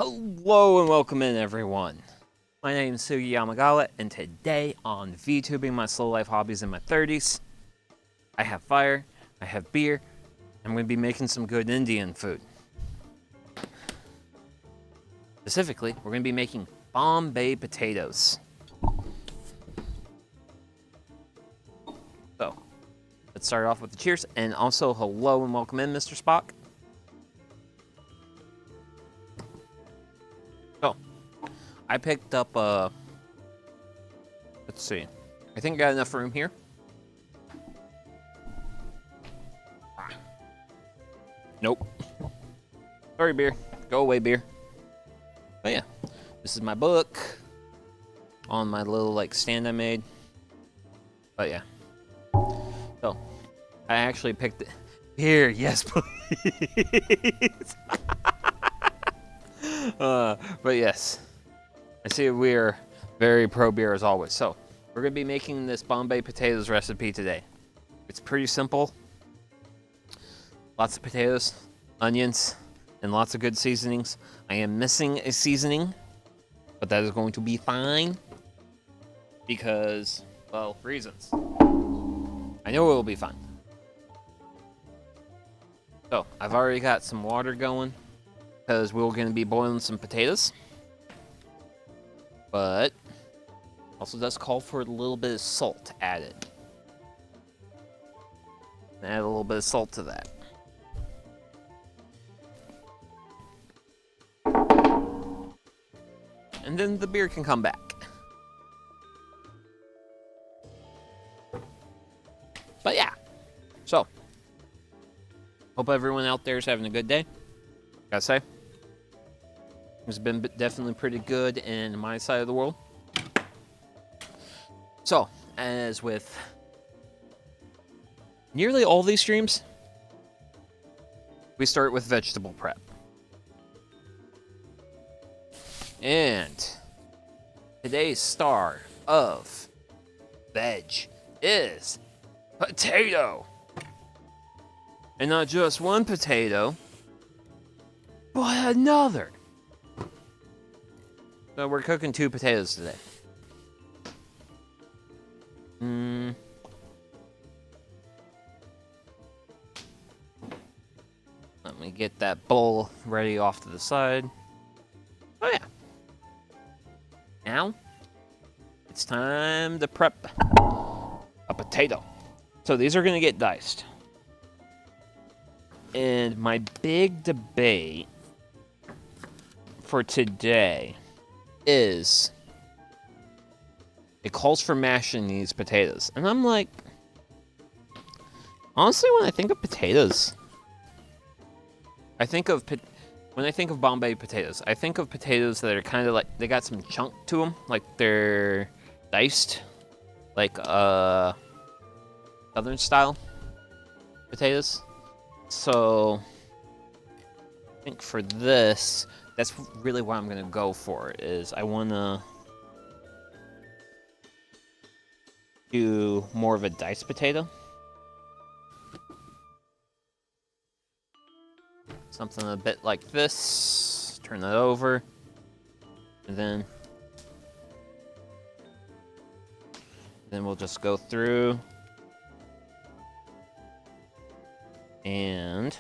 Hello and welcome in, everyone. My name is Sugi Yamagawa, and today on VTubing my slow life hobbies in my 30s, I have fire, I have beer, I'm going to be making some good Indian food. Specifically, we're going to be making Bombay potatoes. So, let's start off with the cheers, and also hello and welcome in, Mr. Spock. So, I picked up let's see, I think I got enough room here. Nope. Sorry, beer. Go away, beer. But yeah, this is my book on my little stand I made. But yeah. So, I actually picked it. Here, yes, please. But yes, I see we're very pro beer as always. So, we're going to be making this Bombay potatoes recipe today. It's pretty simple. Lots of potatoes, onions, and lots of good seasonings. I am missing a seasoning, but that is going to be fine because, well, reasons. I know it will be fine. So, I've already got some water going because we're going to be boiling some potatoes. But also does call for a little bit of salt added. Add a little bit of salt to that. And then the beer can come back. But yeah. So, hope everyone out there is having a good day. Gotta say, it's been definitely pretty good in my side of the world. So, as with nearly all these streams, we start with vegetable prep. And today's star of veg is potato. And not just one potato, but another. So we're cooking 2 potatoes today. Let me get that bowl ready off to the side. Oh yeah. Now, it's time to prep a potato. So these are going to get diced. And my big debate for today is it calls for mashing these potatoes. And I'm like, honestly, when I think of potatoes, when I think of Bombay potatoes, I think of potatoes that are kind of like, they got some chunk to them, like they're diced, like southern style potatoes. So, I think for this, that's really what I'm gonna go for, is I wanna do more of a diced potato. Something a bit like this. Turn that over. And then we'll just go through. And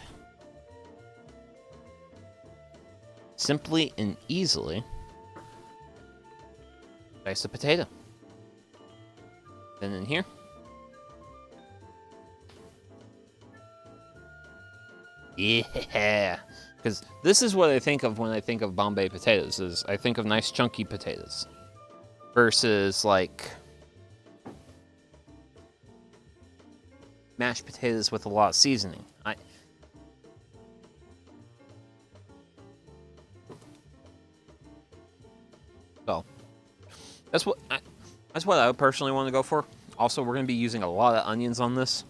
simply and easily dice a potato. Then in here. Yeah, because this is what I think of when I think of Bombay potatoes, is I think of nice chunky potatoes versus like mashed potatoes with a lot of seasoning. So that's what I would personally want to go for. Also, we're going to be using a lot of onions on this.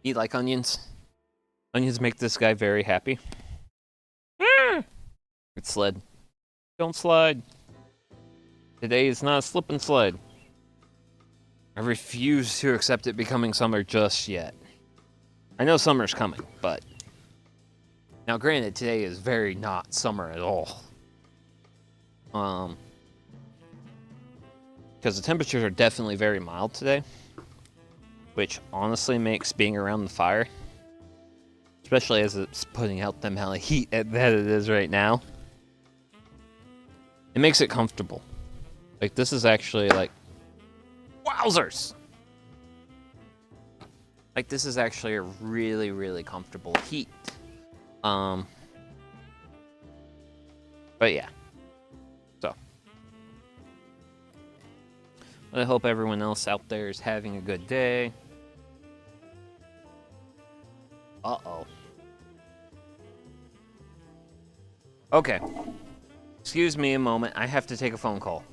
Eat like onions. Onions make this guy very happy. It slid. Don't slide. Today is not a slip and slide. I refuse to accept it becoming summer just yet. I know summer's coming, but Now, granted, today is very not summer at all. Because the temperatures are definitely very mild today, which honestly makes being around the fire, especially as it's putting out the amount of heat that it is right now, it makes it comfortable. Like, this is actually, like, wowzers! Like, this is actually a really, really comfortable heat. But yeah. So. I hope everyone else out there is having a good day. Uh-oh. Okay. Excuse me a moment. I have to take a phone call.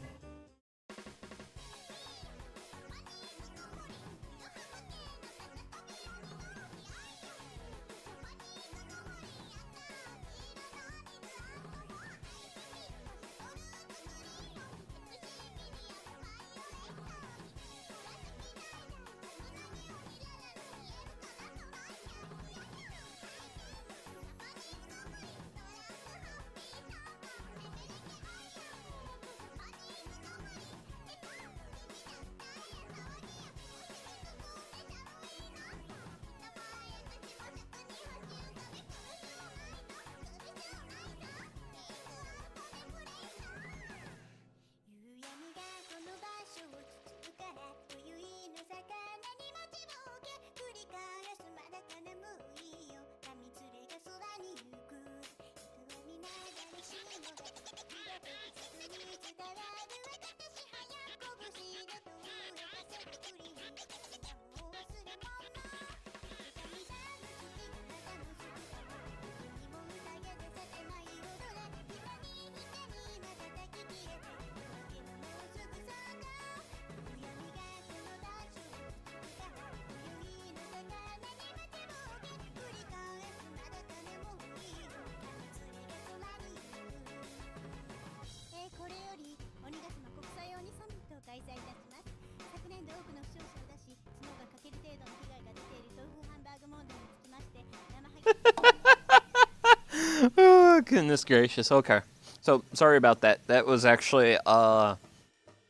Oh, goodness gracious. Okay. So, sorry about that. That was actually a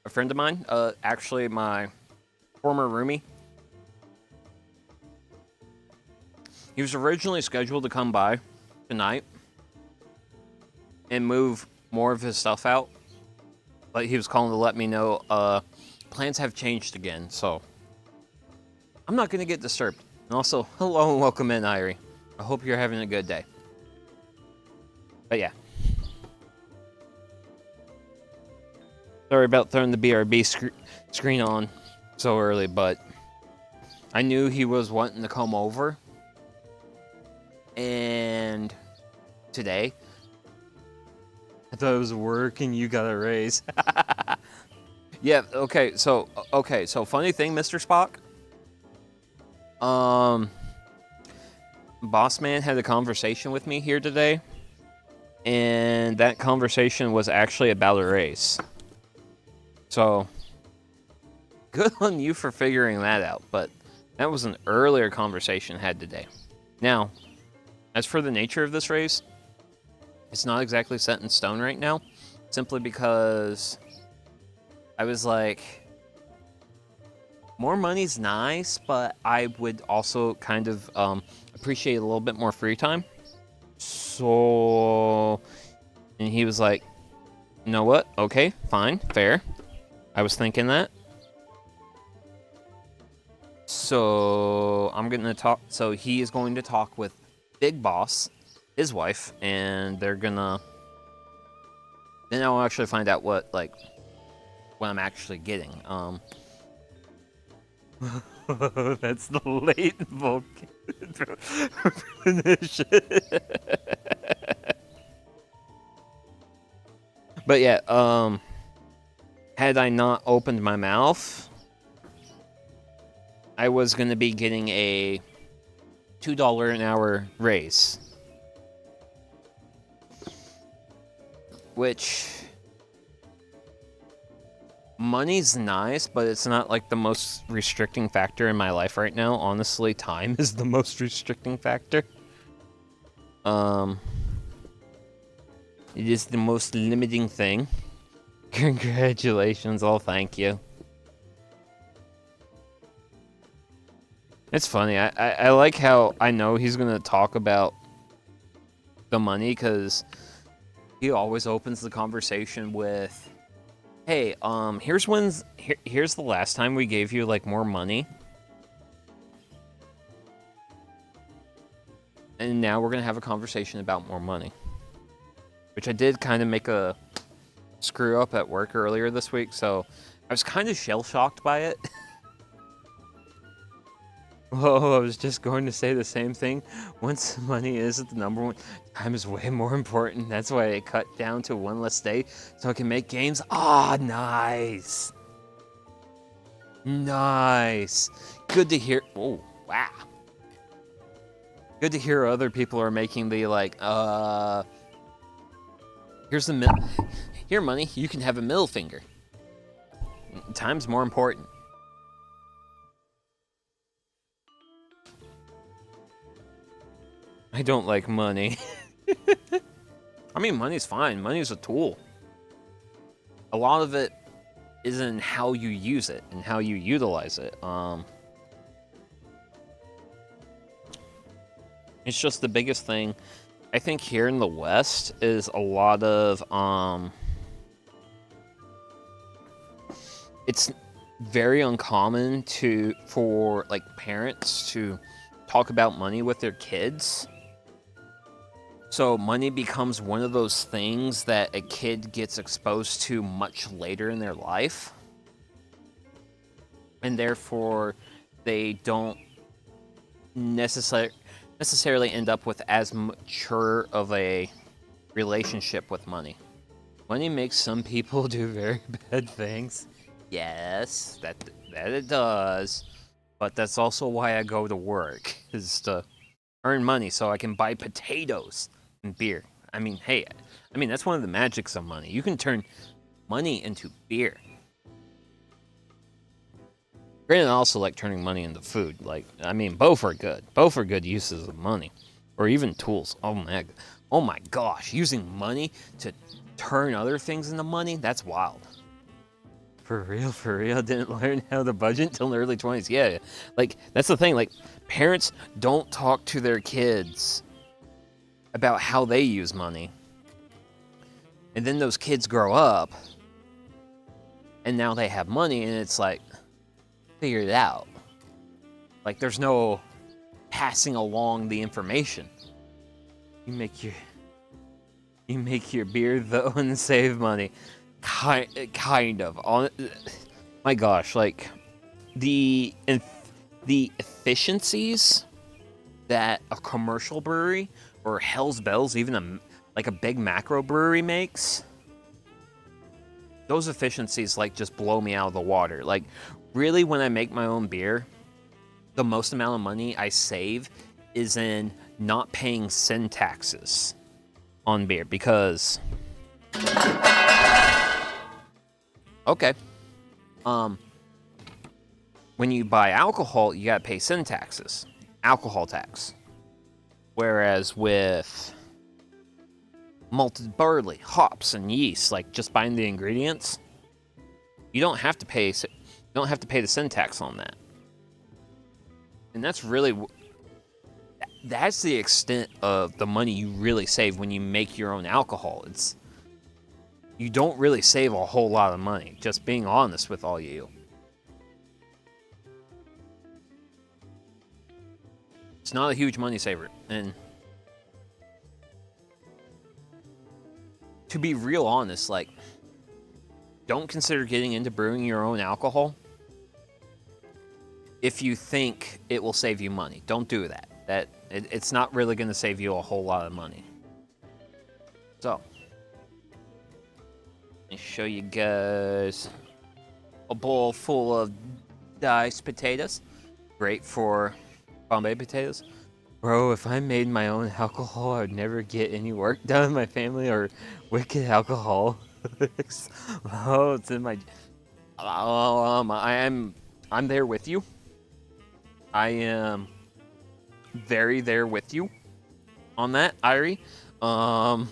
friend of mine. Actually, my former roomie. He was originally scheduled to come by tonight and move more of his stuff out. But he was calling to let me know plans have changed again. So, I'm not going to get disturbed. And also, hello and welcome in, Irie. I hope you're having a good day. But yeah. Sorry about throwing the BRB screen on so early, but I knew he was wanting to come over. And today, I thought it was work and you got a raise. Yeah, okay, so funny thing, Mr. Spock. Boss Man had a conversation with me here today. And that conversation was actually about a race. So, good on you for figuring that out. But that was an earlier conversation had today. Now, as for the nature of this race, it's not exactly set in stone right now. Simply because I was like, more money's nice, but I would also kind of appreciate a little bit more free time. So, and he was like, you know what? Okay, fine, fair. I was thinking that. So, I'm going to talk. So, he is going to talk with Big Boss, his wife, and they're going to. Then I'll actually find out what I'm actually getting. That's the late Vulcan finish. But yeah, had I not opened my mouth, I was going to be getting a $2 an hour raise. Which, money's nice, but it's not like the most restricting factor in my life right now. Honestly, time is the most restricting factor. It is the most limiting thing. Congratulations, oh thank you. It's funny, I like how I know he's gonna talk about the money, because he always opens the conversation with, hey, here's the last time we gave you, like, more money. And now we're gonna have a conversation about more money. Which I did kind of make a screw up at work earlier this week, so I was kind of shell-shocked by it. Oh, I was just going to say the same thing. Once money is the number one, time is way more important. That's why I cut down to one less day so I can make games. Ah, nice. Nice. Good to hear. Oh, wow. Good to hear other people are making the, like, here's the here, money, you can have a middle finger. Time's more important. I don't like money. I mean, money's fine. Money's a tool. A lot of it is in how you use it and how you utilize it. It's just the biggest thing. I think here in the West is a lot of, it's very uncommon for like parents to talk about money with their kids. So money becomes one of those things that a kid gets exposed to much later in their life. And therefore, they don't necessarily end up with as mature of a relationship with money. Money makes some people do very bad things. Yes, that it does. But that's also why I go to work, is to earn money so I can buy potatoes and beer. I mean, hey, that's one of the magics of money. You can turn money into beer. Granted, I also like turning money into food. Like, I mean, both are good. Both are good uses of money. Or even tools. Oh my gosh. Using money to turn other things into money? That's wild. For real? Didn't learn how to budget until the early 20s. Yeah, like, that's the thing. Like, parents don't talk to their kids about how they use money. And then those kids grow up, and now they have money, and it's like, figure it out. Like, there's no passing along the information. You make your beer, though, and save money. Kind of. My gosh, like, the efficiencies that a commercial brewery or Hell's Bells, even a big macro brewery makes, those efficiencies, like, just blow me out of the water. Like, really, when I make my own beer, the most amount of money I save is in not paying sin taxes on beer, because okay, when you buy alcohol, you gotta pay sin taxes, alcohol tax. Whereas with malted barley, hops, and yeast, like, just buying the ingredients, you don't have to pay the sin tax on that. And that's the extent of the money you really save when you make your own alcohol. You don't really save a whole lot of money, just being honest with all you. It's not a huge money saver. And to be real honest, like, don't consider getting into brewing your own alcohol if you think it will save you money. Don't do that. It's not really going to save you a whole lot of money. So, let me show you guys a bowl full of diced potatoes. Great for Bombay potatoes. Bro, if I made my own alcohol, I would never get any work done in my family or wicked alcoholics. Oh, it's in my... I'm there with you. I am very there with you. on that, Irie. To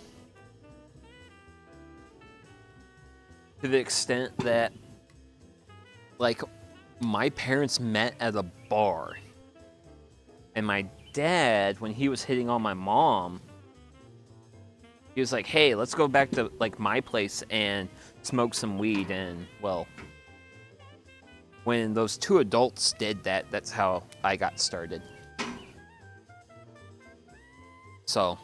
the extent that, like, my parents met at a bar. And my dad, when he was hitting on my mom, he was like, hey, let's go back to, like, my place and smoke some weed. And, well, when those two adults did that, that's how I got started. So,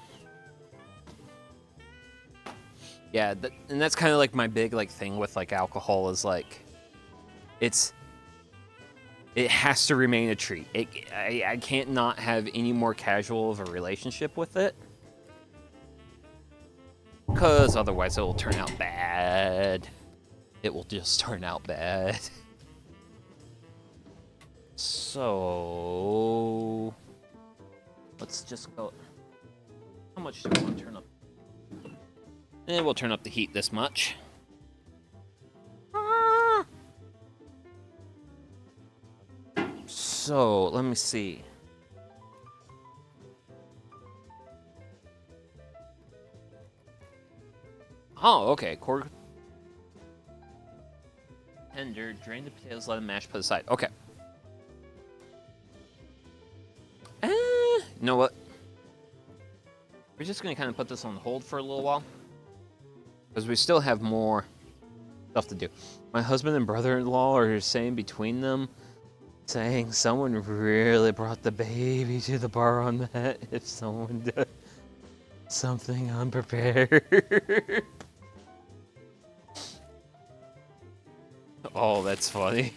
yeah, and that's kind of like my big, like, thing with, like, alcohol is, like, it has to remain a treat. I can't not have any more casual of a relationship with it. Because otherwise it will turn out bad. It will just turn out bad. So, let's just go. How much do we want to turn up? And we'll turn up the heat this much. So, let me see. Oh, okay. Cord tender, drain the potatoes, let them mash, put aside. Okay. You know what? We're just going to kind of put this on hold for a little while. Because we still have more stuff to do. My husband and brother-in-law are saying between them, saying someone really brought the baby to the bar on that if someone does something unprepared. Oh, that's funny.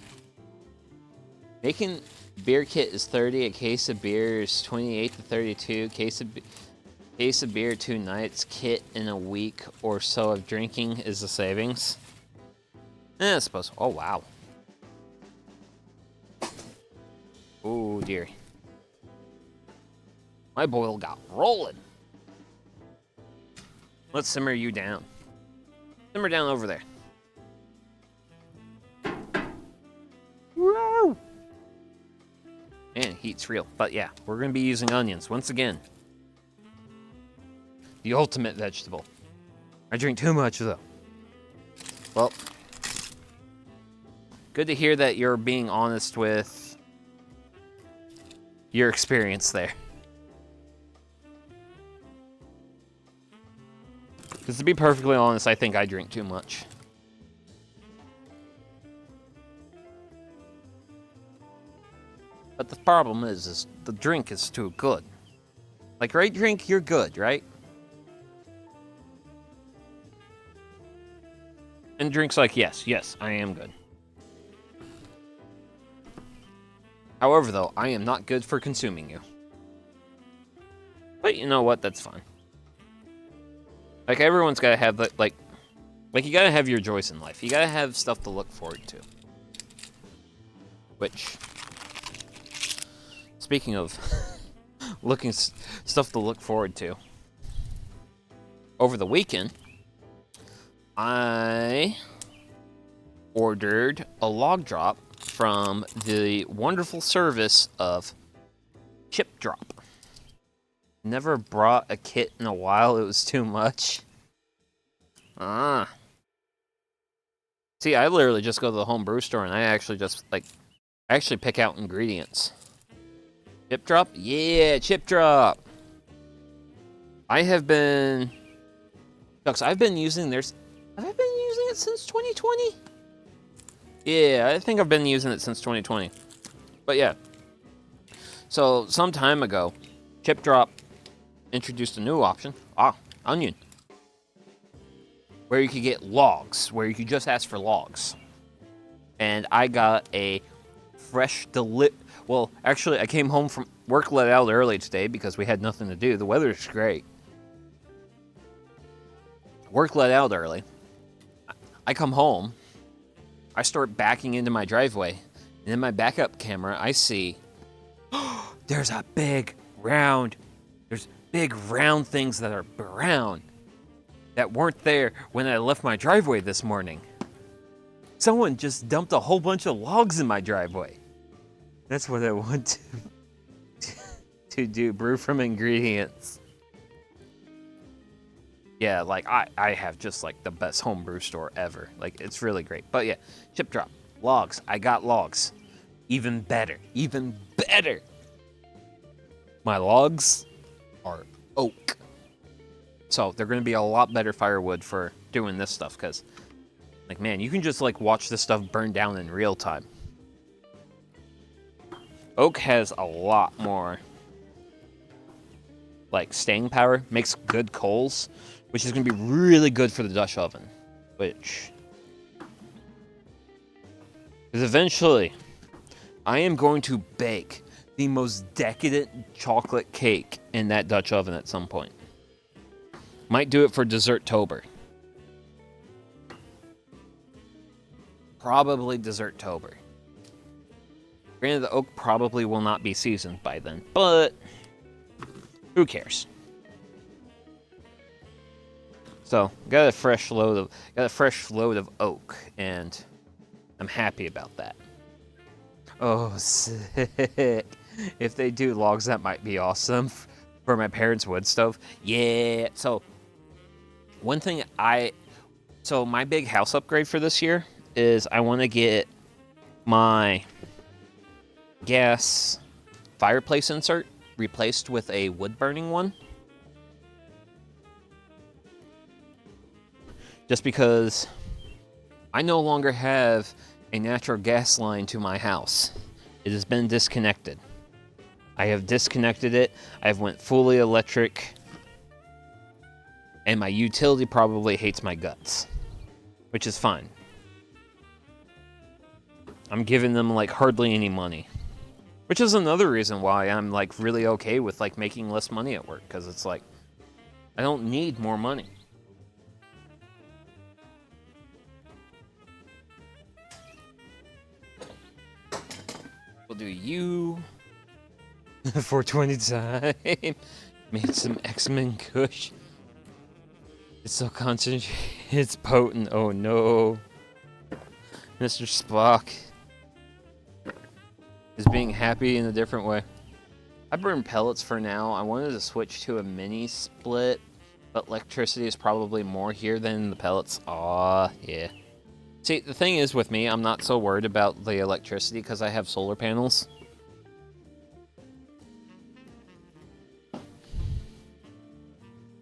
Making beer kit is 30, a case of beer is 28 to 32, case of beer 2 nights, kit in a week or so of drinking is the savings. I suppose. Oh, wow. Oh, dear. My boil got rolling. Let's simmer you down. Simmer down over there. Woo! Man, heat's real. But yeah, we're going to be using onions once again. The ultimate vegetable. I drink too much, though. Well, good to hear that you're being honest with your experience there. Because to be perfectly honest, I think I drink too much. But the problem is the drink is too good. Like, right drink, you're good, right? And drinks like, yes, I am good. However, though, I am not good for consuming you. But you know what? That's fine. Like, everyone's got to have, like, you got to have your joys in life. You got to have stuff to look forward to. Which, speaking of stuff to look forward to, over the weekend, I ordered a log drop from the wonderful service of Chip Drop. Never brought a kit in a while. It was too much. See, I literally just go to the home brew store and I actually just, like, pick out ingredients. Chip Drop? Yeah, Chip Drop! I have been... Shucks, I've been using theirs... Have I been using it since 2020? Yeah, I think I've been using it since 2020. But yeah. So, some time ago, Chip Drop introduced a new option. Onion. Where you could get logs. Where you could just ask for logs. And I got a fresh Well, actually, I came home from work let out early today because we had nothing to do. The weather's great. Work let out early. I come home. I start backing into my driveway. And in my backup camera, I see... there's big round things that are brown that weren't there when I left my driveway this morning. Someone just dumped a whole bunch of logs in my driveway. That's what I want to do, brew from ingredients. Yeah, like, I have just, like, the best homebrew store ever. Like, it's really great. But, yeah, chip drop. Logs. I got logs. Even better. Even better. My logs are oak. So, they're going to be a lot better firewood for doing this stuff, because, like, man, you can just, like, watch this stuff burn down in real time. Oak has a lot more, like, staying power. Makes good coals, which is going to be really good for the Dutch oven. Which... because eventually, I am going to bake the most decadent chocolate cake in that Dutch oven at some point. Might do it for Dessert-tober. Probably Dessert-tober. Granted, the oak probably will not be seasoned by then, but who cares? So, got a fresh load of oak, and I'm happy about that. Oh, sick. If they do logs, that might be awesome for my parents' wood stove. Yeah. So, my big house upgrade for this year is I want to get my gas fireplace insert replaced with a wood-burning one. Just because I no longer have a natural gas line to my house. It has been disconnected. I have disconnected it. I've went fully electric. And my utility probably hates my guts. Which is fine. I'm giving them, like, hardly any money. Which is another reason why I'm, like, really okay with, like, making less money at work. Because it's like, I don't need more money. We'll do you... 420 time. Made some X-Men Kush. It's so concentrated. It's potent. Oh no. Mr. Spock is being happy in a different way. I burn pellets for now. I wanted to switch to a mini split, but electricity is probably more here than the pellets. Aw, yeah. See, the thing is with me, I'm not so worried about the electricity because I have solar panels.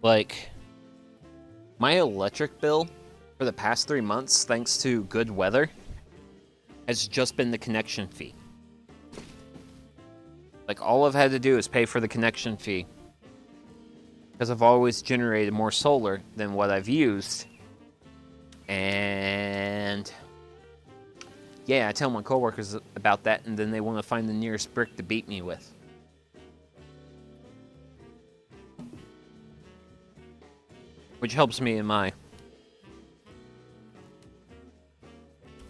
Like, my electric bill for the past 3 months, thanks to good weather, has just been the connection fee. Like, all I've had to do is pay for the connection fee. Because I've always generated more solar than what I've used. And... yeah, I tell my coworkers about that, and then they want to find the nearest brick to beat me with. Which helps me in my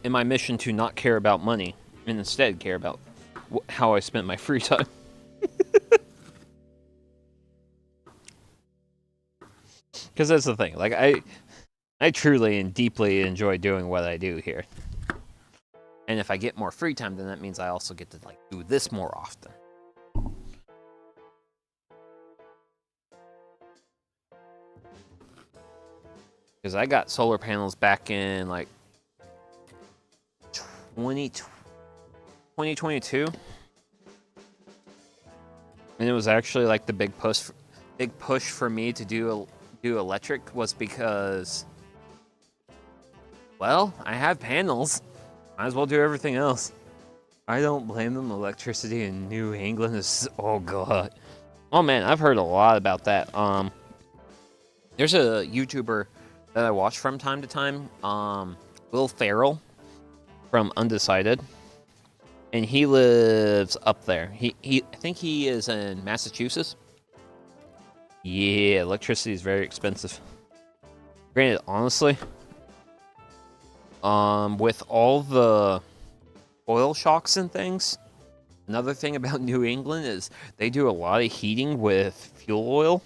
mission to not care about money, and instead care about how I spend my free time. Because that's the thing, like, I truly and deeply enjoy doing what I do here. And if I get more free time, then that means I also get to, like, do this more often. Because I got solar panels back in, like, 2022. And it was actually, like, the big push for me to do electric was because, well, I have panels. Might as well do everything else. I don't blame them. Electricity in New England is... oh, God. Oh, man, I've heard a lot about that. There's a YouTuber that I watch from time to time, Will Ferrell from Undecided, and he lives up there. I think he is in Massachusetts. Yeah, electricity is very expensive. Granted, honestly, with all the oil shocks and things, another thing about New England is they do a lot of heating with fuel oil.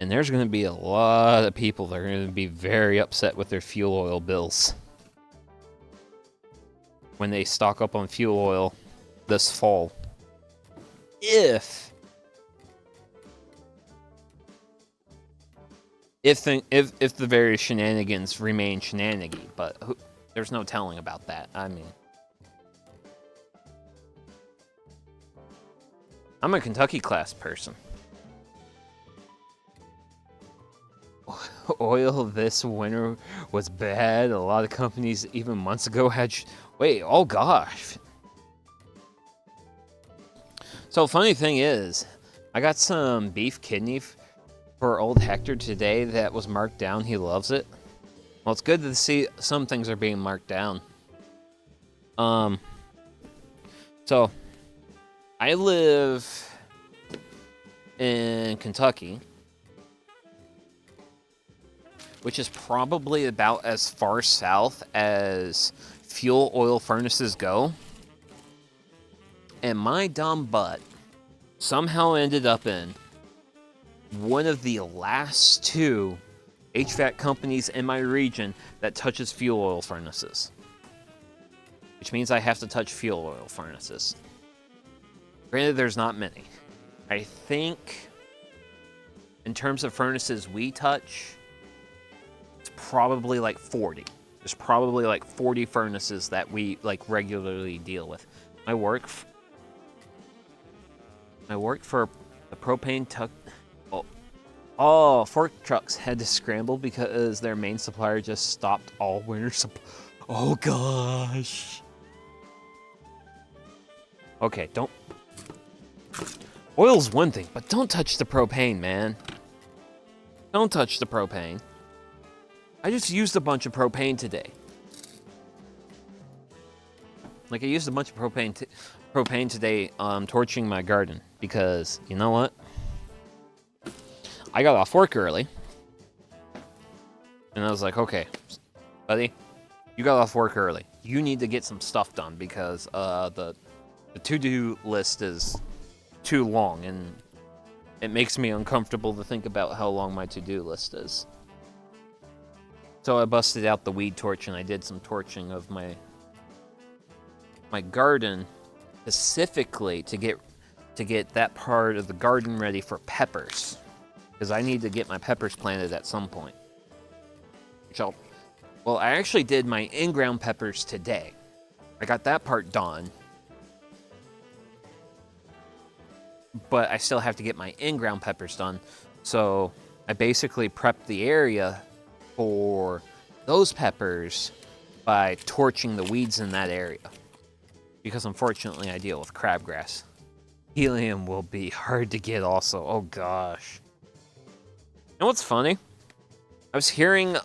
And there's going to be a lot of people that are going to be very upset with their fuel oil bills when they stock up on fuel oil this fall. If if the various shenanigans remain shenanigy, but there's no telling about that. I mean, I'm a Kentucky class person. Oil this winter was bad. A lot of companies even months ago had... Wait, oh gosh. So funny thing is, I got some beef kidney for old Hector today that was marked down. He loves it. Well, it's good to see some things are being marked down. So I live in Kentucky, which is probably about as far south as fuel oil furnaces go. And my dumb butt somehow ended up in one of the last two HVAC companies in my region that touches fuel oil furnaces. Which means I have to touch fuel oil furnaces. Granted, there's not many. I think in terms of furnaces we touch, it's probably like 40. There's probably like 40 furnaces that we like regularly deal with. My work for the propane fork trucks had to scramble because their main supplier just stopped all winter supply. Oh gosh. Okay, don't. Oil's one thing, but don't touch the propane, man. Don't touch the propane. I just used a bunch of propane today. Like, I used a bunch of propane today torching my garden because, you know what? I got off work early. And I was like, okay, buddy, you got off work early. You need to get some stuff done because the to-do list is too long, and it makes me uncomfortable to think about how long my to-do list is. So I busted out the weed torch and I did some torching of my garden, specifically to get that part of the garden ready for peppers, because I need to get my peppers planted at some point. Well, I actually did my in-ground peppers today. I got that part done. But I still have to get my in-ground peppers done. So I basically prepped the area for those peppers by torching the weeds in that area. Because unfortunately I deal with crabgrass. Helium will be hard to get also. Oh gosh. You know what's funny? I was hearing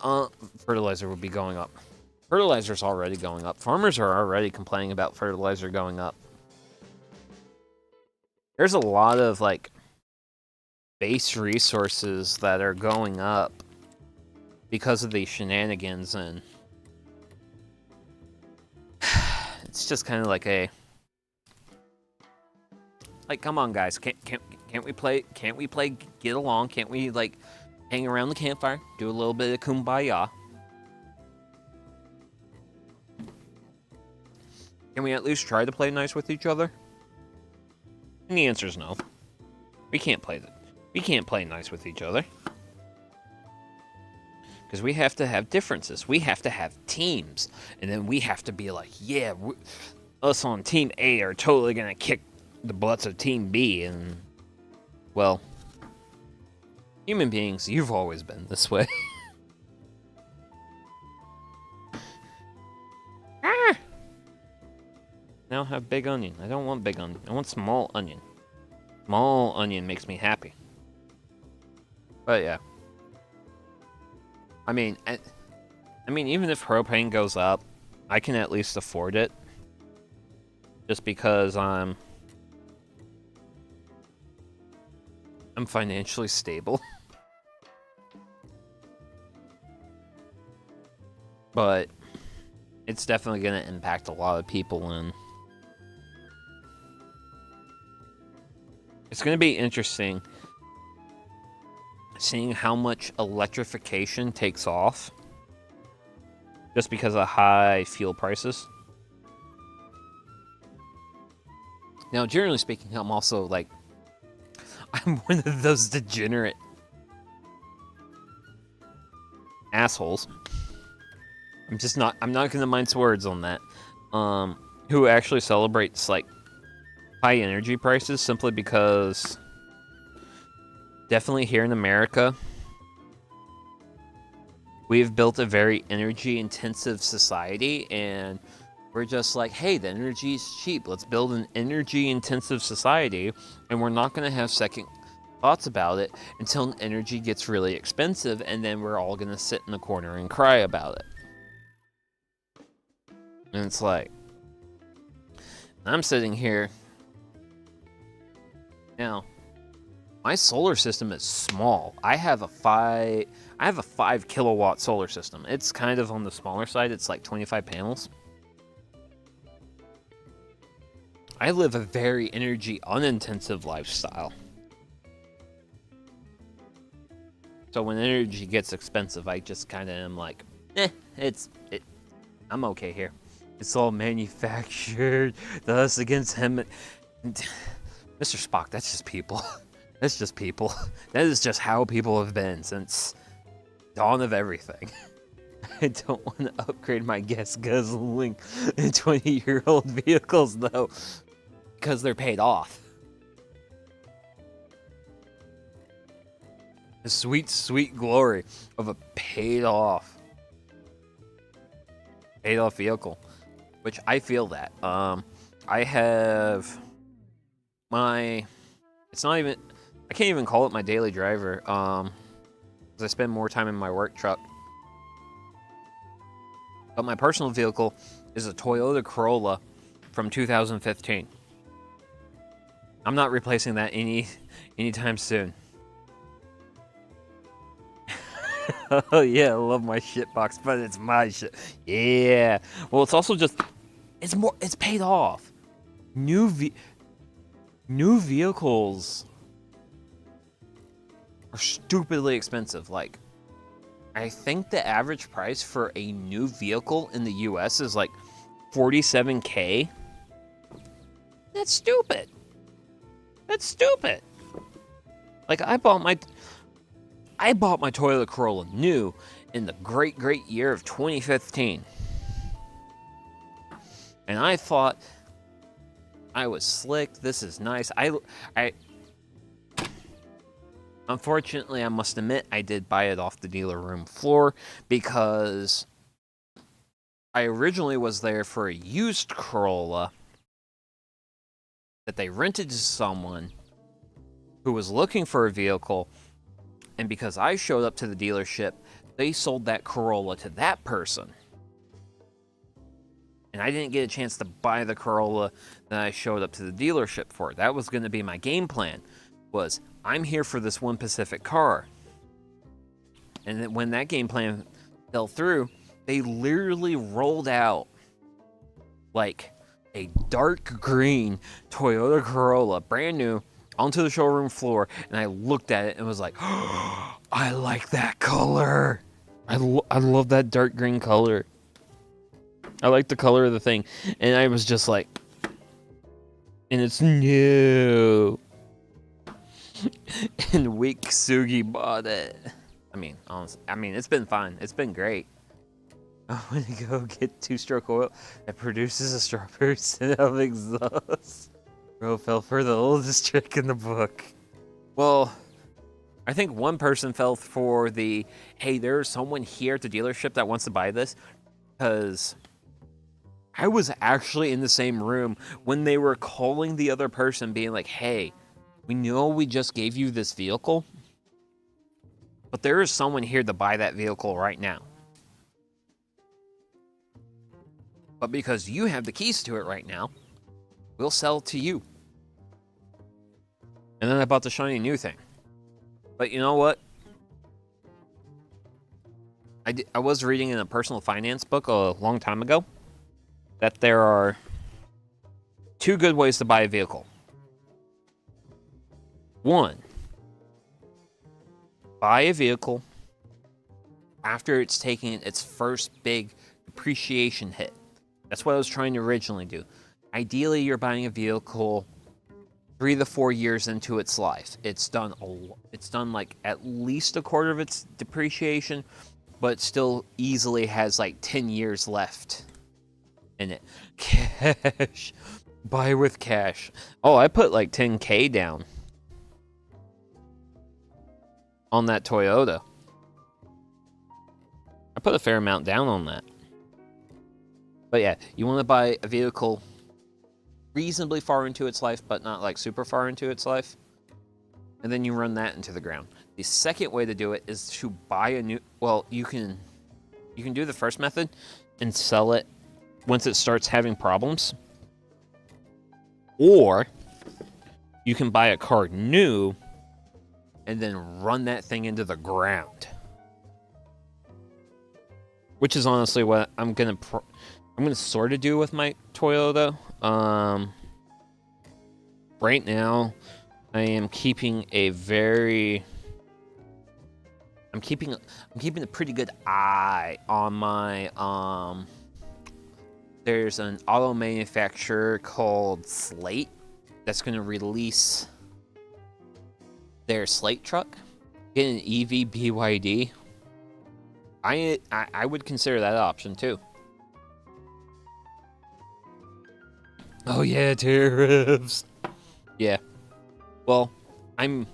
fertilizer will be going up. Fertilizer's already going up. Farmers are already complaining about fertilizer going up. There's a lot of, like, base resources that are going up because of these shenanigans, and it's just kind of like a... Like, come on, guys. Can't we play get along? Can't we, like, hang around the campfire, do a little bit of kumbaya? Can we at least try to play nice with each other? And the answer is no. We can't play that. We can't play nice with each other. Because we have to have differences. We have to have teams. And then we have to be like, yeah, us on Team A are totally going to kick the butts of Team B. And, well, human beings, you've always been this way. Now have big onion. I don't want big onion. I want small onion. Small onion makes me happy. But yeah. I mean, even if propane goes up, I can at least afford it. Just because I'm financially stable. But it's definitely going to impact a lot of people, and it's going to be interesting seeing how much electrification takes off just because of high fuel prices. Now, generally speaking, I'm also like, I'm one of those degenerate assholes. I'm not gonna mince words on that. Who actually celebrates like high energy prices simply because definitely here in America we've built a very energy intensive society, and we're just like, hey, the energy is cheap. Let's build an energy intensive society, and we're not gonna have second thoughts about it until energy gets really expensive, and then we're all gonna sit in the corner and cry about it. And it's like, I'm sitting here now. My solar system is small. I have a 5 kilowatt solar system. It's kind of on the smaller side. It's like 25 panels. I live a very energy unintensive lifestyle. So when energy gets expensive, I just kind of am like, I'm okay here. It's all manufactured. Us against him. Mr. Spock, that's just people. That's just people. That is just how people have been since dawn of everything. I don't want to upgrade my gas guzzling 20-year-old vehicles, though, because they're paid off. The sweet, sweet glory of a paid off vehicle, which I feel that. I have my, it's not even, I can't even call it my daily driver, because I spend more time in my work truck. But my personal vehicle is a Toyota Corolla from 2015. I'm not replacing that anytime soon. Oh yeah, I love my shitbox, but it's my shit. Yeah. Well, it's also just, it's paid off. New vehicles are stupidly expensive. Like, I think the average price for a new vehicle in the US is like $47K. That's stupid. That's stupid. Like, I bought my Toyota Corolla new in the great year of 2015. And I thought I was slick. This is nice. Unfortunately, I must admit, I did buy it off the dealer room floor because I originally was there for a used Corolla that they rented to someone who was looking for a vehicle, and because I showed up to the dealership, they sold that Corolla to that person. And I didn't get a chance to buy the Corolla that I showed up to the dealership for. That was going to be my game plan, was I'm here for this one Pacific car. And then when that game plan fell through, they literally rolled out like a dark green Toyota Corolla, brand new, onto the showroom floor, and I looked at it and was like, oh, I like that color. I love that dark green color. I like the color of the thing. And I was just like, and it's new. And Weak Sugi bought it. I mean, honestly, it's been fun. It's been great. I'm gonna go get two-stroke oil that produces a strawberry scent of exhaust. Bro fell for the oldest trick in the book. Well, I think one person fell for the, hey, there's someone here at the dealership that wants to buy this, because I was actually in the same room when they were calling the other person, being like, hey, we know we just gave you this vehicle, but there is someone here to buy that vehicle right now. But because you have the keys to it right now, we'll sell it to you. And then I bought the shiny new thing. But you know what? I was reading in a personal finance book a long time ago that there are two good ways to buy a vehicle. One, buy a vehicle after it's taking its first big depreciation hit. That's what I was trying to originally do. Ideally, you're buying a vehicle 3 to 4 years into its life. It's done like at least a quarter of its depreciation, but still easily has like 10 years left in it. Cash. Buy with cash. Oh, I put like 10K down on that Toyota. I put a fair amount down on that. But yeah, you want to buy a vehicle reasonably far into its life, but not like super far into its life. And then you run that into the ground. The second way to do it is to buy a new... Well, you can do the first method and sell it once it starts having problems. Or you can buy a car new and then run that thing into the ground. Which is honestly what I'm gonna sort of do with my Toyota. Right now, I am keeping a I'm keeping a pretty good eye on my there's an auto manufacturer called Slate that's going to release their Slate truck. Get an EV BYD. I would consider that option too. Oh yeah, tariffs. Yeah. Well, I'm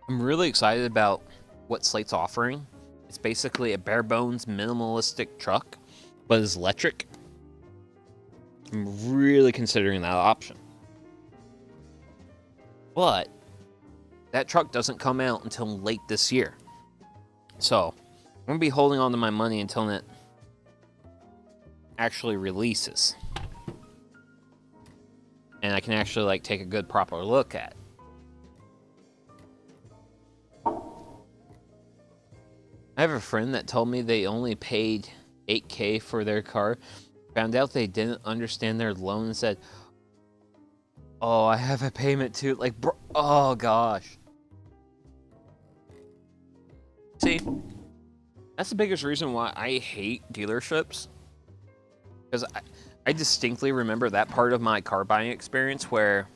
really excited about what Slate's offering. It's basically a bare bones minimalistic truck, but it's electric. I'm really considering that option. But that truck doesn't come out until late this year. So I'm going to be holding on to my money until it actually releases. And I can actually like take a good proper look at it. I have a friend that told me they only paid $8K for their car. Found out they didn't understand their loan and said, "Oh, I have a payment too." Like, bro, oh gosh. See, that's the biggest reason why I hate dealerships. Because I distinctly remember that part of my car buying experience where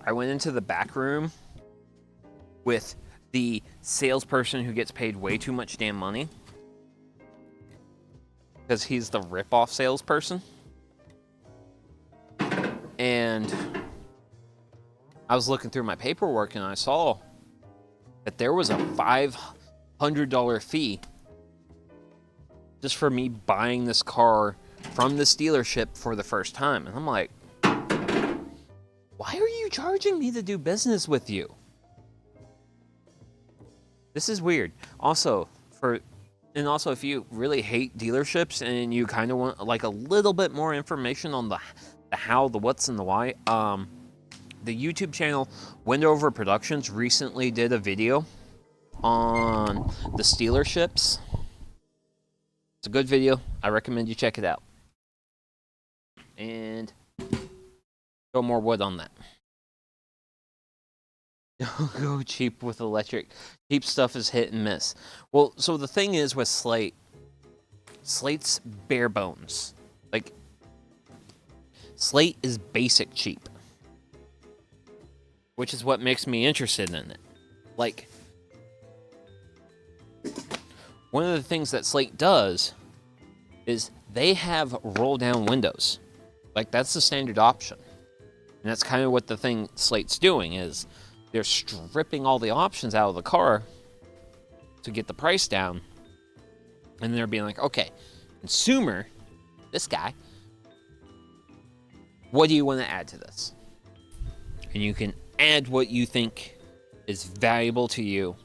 I went into the back room with the salesperson who gets paid way too much damn money. Because he's the rip-off salesperson. And I was looking through my paperwork and I saw that there was a $500 fee just for me buying this car from this dealership for the first time. And I'm like, why are you charging me to do business with you? This is weird. Also, if you really hate dealerships and you kind of want like a little bit more information on the how, the what's, and the why, the YouTube channel Wendover Productions recently did a video on the dealerships. It's a good video. I recommend you check it out. And throw more wood on that. Don't go cheap with electric. Cheap stuff is hit and miss. Well, so the thing is with Slate's bare bones. Like, Slate is basic cheap. Which is what makes me interested in it. Like, one of the things that Slate does is they have roll-down windows. Like, that's the standard option. And that's kind of what the thing Slate's doing is they're stripping all the options out of the car to get the price down. And they're being like, okay, consumer, this guy, what do you want to add to this? And you can add what you think is valuable to you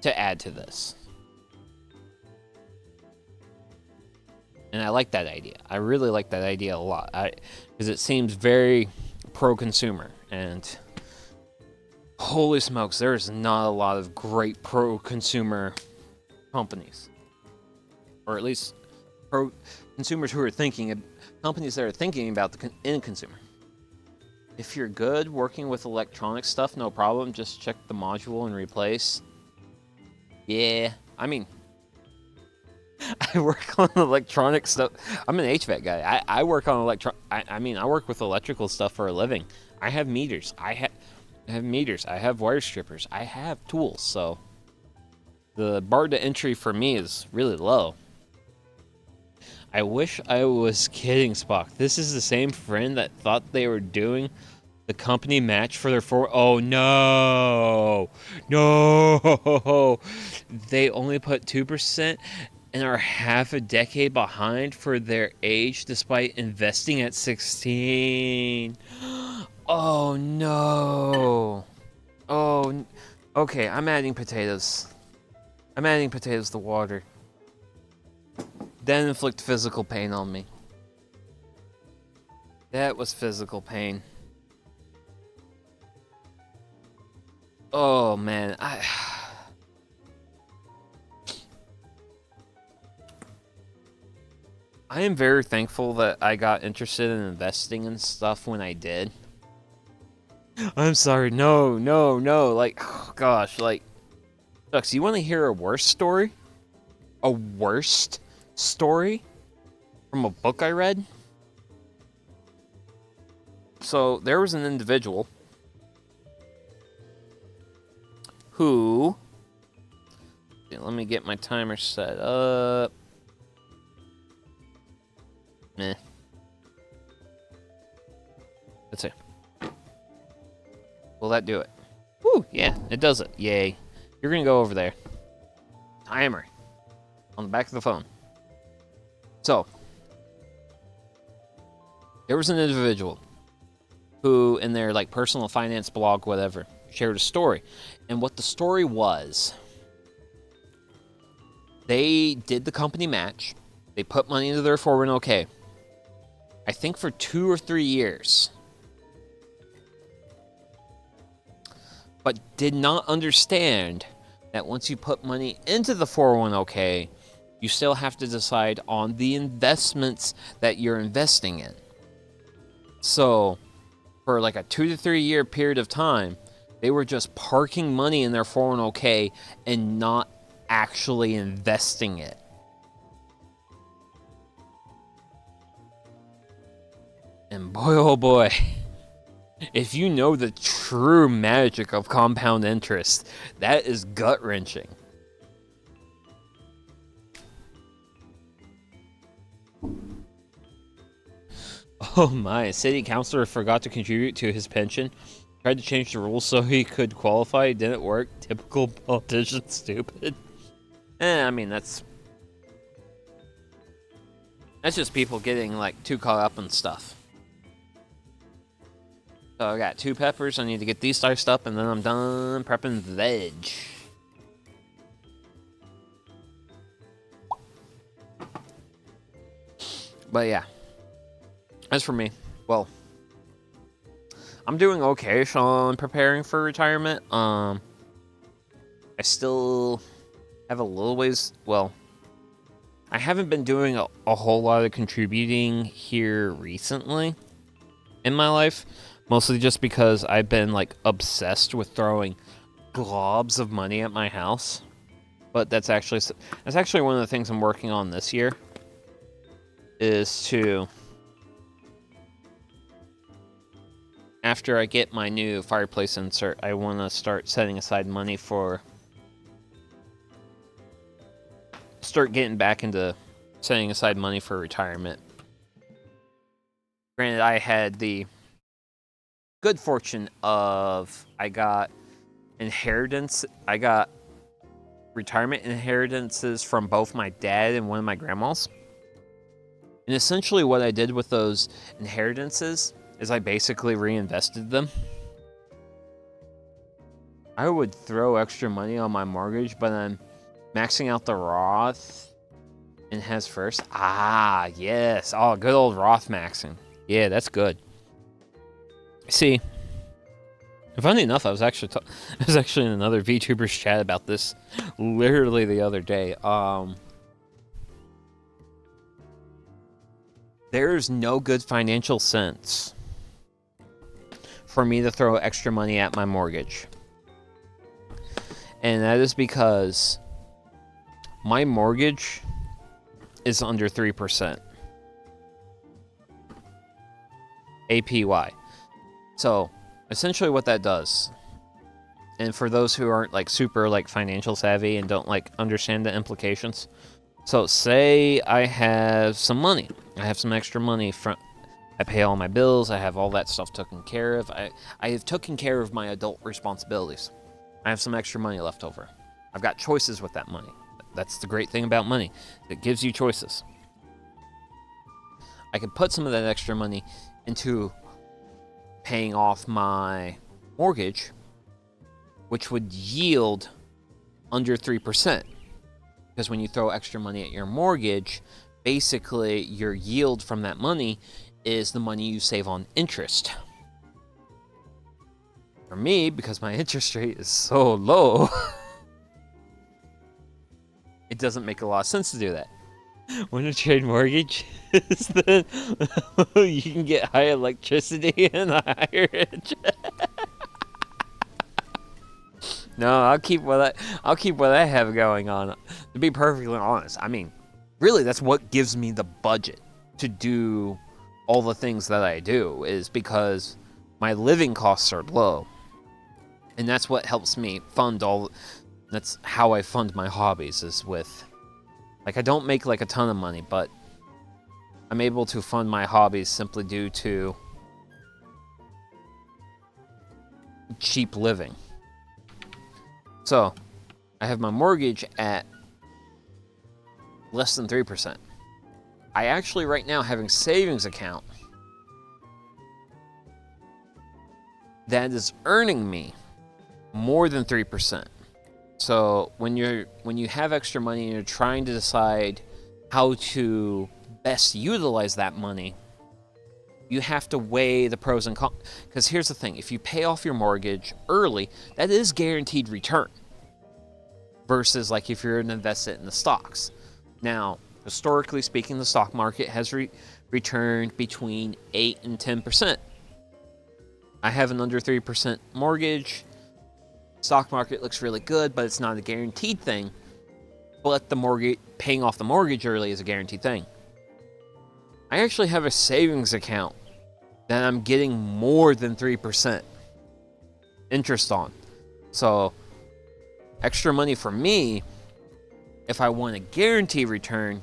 to add to this. And I like that idea. I really like that idea a lot. Because it seems very pro-consumer. And holy smokes, there's not a lot of great pro-consumer companies. Or at least pro-consumers who are thinking, companies that are thinking about the end consumer. If you're good working with electronic stuff, no problem. Just check the module and replace. Yeah, I mean, I work on electronic stuff. I'm an HVAC guy. I work on I work with electrical stuff for a living. I have meters. I have meters. I have wire strippers. I have tools. So the bar to entry for me is really low. I wish I was kidding, Spock. This is the same friend that thought they were doing the company match for their Oh no! No! They only put 2% and are half a decade behind for their age despite investing at 16. Oh no! Oh, okay, I'm adding potatoes. I'm adding potatoes to water. Then inflict physical pain on me. That was physical pain. Oh man, I am very thankful that I got interested in investing in stuff when I did. I'm sorry, no. Like, oh gosh, like, Ducks, you want to hear a worse story? A worst story from a book I read? So, there was an individual who... Let me get my timer set up. Meh. Let's see. Will that do it? Woo, yeah, it does it. Yay. You're gonna go over there. Timer. On the back of the phone. So, there was an individual who, in their like personal finance blog, whatever, shared a story. And what the story was, they did the company match. They put money into their 401k. I think for 2 or 3 years. But did not understand that once you put money into the 401k, you still have to decide on the investments that you're investing in. So, for like a 2 to 3 year period of time, they were just parking money in their 401k and not actually investing it. And boy, oh boy, if you know the true magic of compound interest, that is gut-wrenching. Oh my, a city councilor forgot to contribute to his pension. Tried to change the rules so he could qualify. Didn't work. Typical politician stupid. I mean, that's just people getting like too caught up in stuff. So I got 2 peppers. I need to get these diced up, and then I'm done prepping the veg. But yeah. As for me, well, I'm doing okay on preparing for retirement. I still have a little ways. Well, I haven't been doing a whole lot of contributing here recently in my life. Mostly just because I've been, like, obsessed with throwing globs of money at my house. But that's actually one of the things I'm working on this year. Is to... After I get my new fireplace insert, I want to start setting aside money for... Start getting back into setting aside money for retirement. Granted, I had the good fortune of I got retirement inheritances from both my dad and one of my grandmas. And essentially what I did with those inheritances is I basically reinvested them. I would throw extra money on my mortgage, but I'm maxing out the Roth and has first. Ah, yes. Oh, good old Roth maxing. Yeah, that's good. See, funny enough, I was actually in another VTubers chat about this literally the other day. There's no good financial sense for me to throw extra money at my mortgage. And that is because my mortgage is under 3% APY. So, essentially what that does and for those who aren't like super like financial savvy and don't like understand the implications. So say I have some money. I have some extra money from I pay all my bills, I have all that stuff taken care of. I have taken care of my adult responsibilities. I have some extra money left over. I've got choices with that money. That's the great thing about money. It gives you choices. I can put some of that extra money into paying off my mortgage, which would yield under 3%. Because when you throw extra money at your mortgage, basically your yield from that money is the money you save on interest. For me, because my interest rate is so low, it doesn't make a lot of sense to do that. Want to trade mortgage? Then you can get high electricity and higher interest. No, I'll keep what I have going on. To be perfectly honest, I mean, really, that's what gives me the budget to do all the things that I do, is because my living costs are low. And that's what helps me fund all... That's how I fund my hobbies, is with... Like, I don't make, like, a ton of money, but I'm able to fund my hobbies simply due to cheap living. So, I have my mortgage at less than 3%. I actually right now have a savings account that is earning me more than 3%. So when you have extra money and you're trying to decide how to best utilize that money, you have to weigh the pros and cons. Because here's the thing, if you pay off your mortgage early, that is guaranteed return. Versus like if you're invested in the stocks. Now, historically speaking, the stock market has returned between 8 and 10%. I have an under 3% mortgage. Stock market looks really good, but it's not a guaranteed thing. But paying off the mortgage early is a guaranteed thing. I actually have a savings account that I'm getting more than 3% interest on. So, extra money for me, if I want a guaranteed return,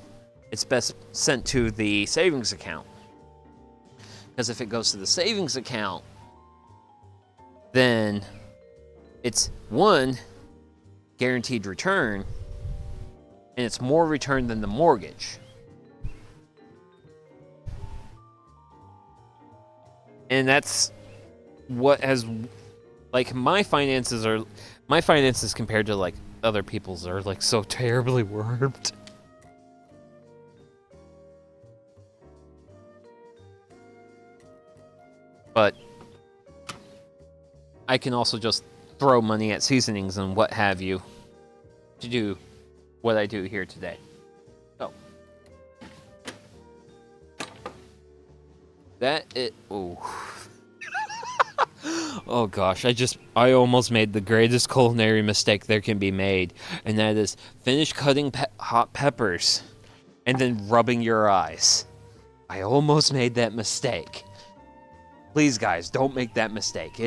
it's best sent to the savings account. Because if it goes to the savings account, then it's one, guaranteed return, and it's more return than the mortgage. And that's what has, like, my finances compared to like other people's are like so terribly warped. But I can also just throw money at seasonings and what have you to do what I do here today. So that it. Oh. Oh gosh, I almost made the greatest culinary mistake there can be made, and that is finish cutting hot peppers and then rubbing your eyes. I almost made that mistake. Please guys, don't make that mistake.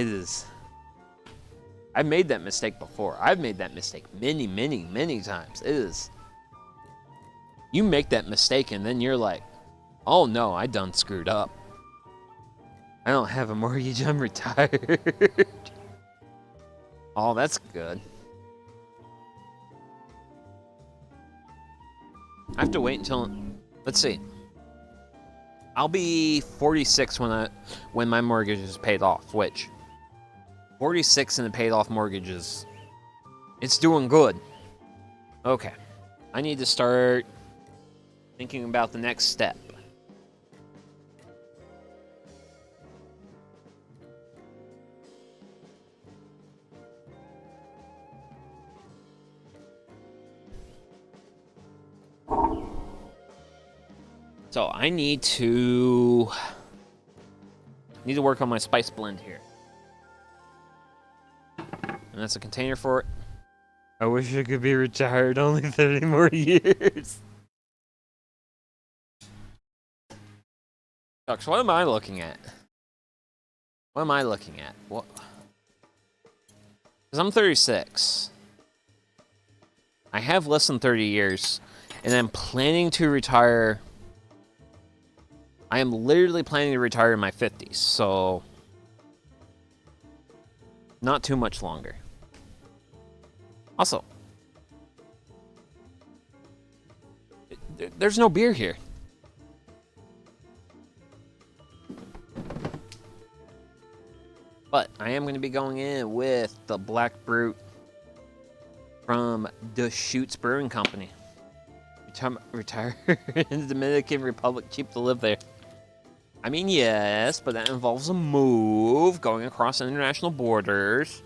I've made that mistake before. I've made that mistake many times. You make that mistake and then you're like, oh no, I done screwed up. I don't have a mortgage, I'm retired. Oh, that's good. I have to wait until, let's see. I'll be 46 when my mortgage is paid off, which 46 in a paid off mortgage it's doing good. Okay. I need to start thinking about the next step. So I need to work on my spice blend here. And that's a container for it. I wish I could be retired only 30 more years. Shucks, what am I looking at? What? Because Because I'm 36. I have less than 30 years, and I'm planning to retire. I am literally planning to retire in my 50s, so not too much longer. Also, there's no beer here. But I am going to be going in with the Black Brute from Deschutes Brewing Company. Retire in the Dominican Republic, cheap to live there. I mean, yes, but that involves a move, going across international borders,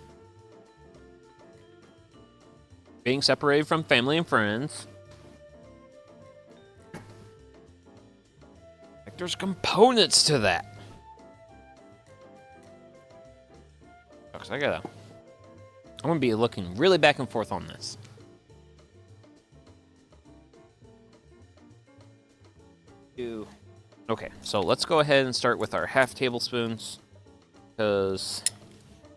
being separated from family and friends. Like, there's components to that. I'm gonna be looking really back and forth on this. Okay, so let's go ahead and start with our half tablespoons, because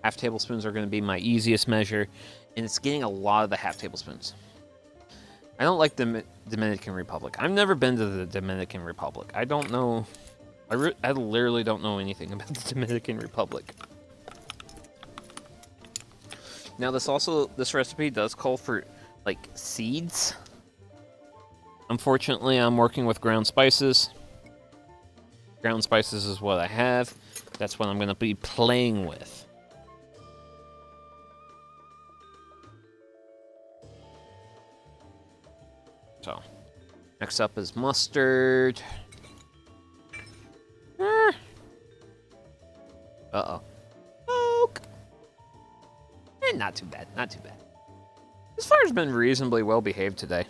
half tablespoons are going to be my easiest measure, and it's getting a lot of the half tablespoons. I don't like the Dominican Republic. I've never been to the Dominican Republic. I don't know. I literally don't know anything about the Dominican Republic. Now, this recipe does call for, like, seeds. Unfortunately, I'm working with ground spices. Ground spices is what I have. That's what I'm going to be playing with. So, next up is mustard. Uh-oh. Oak. Not too bad, not too bad. This fire's been reasonably well behaved today.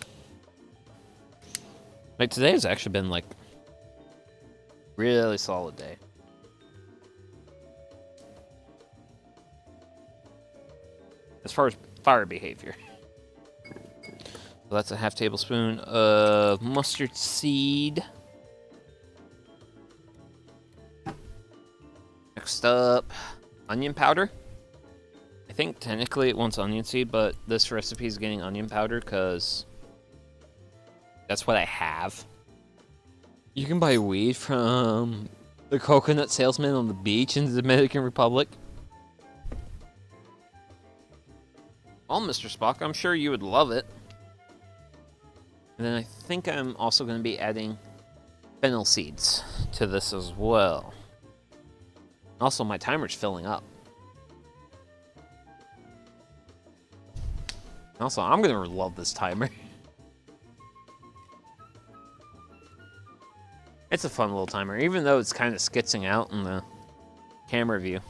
Like, today has actually been, like, really solid day. As far as fire behavior. So that's a half tablespoon of mustard seed. Next up, onion powder. I think technically it wants onion seed, but this recipe is getting onion powder because that's what I have. You can buy weed from the coconut salesman on the beach in the Dominican Republic. Well, Mr. Spock, I'm sure you would love it. And then I think I'm also going to be adding fennel seeds to this as well. Also, my timer's filling up. Also, I'm going to love this timer. It's a fun little timer, even though it's kind of skitzing out in the camera view.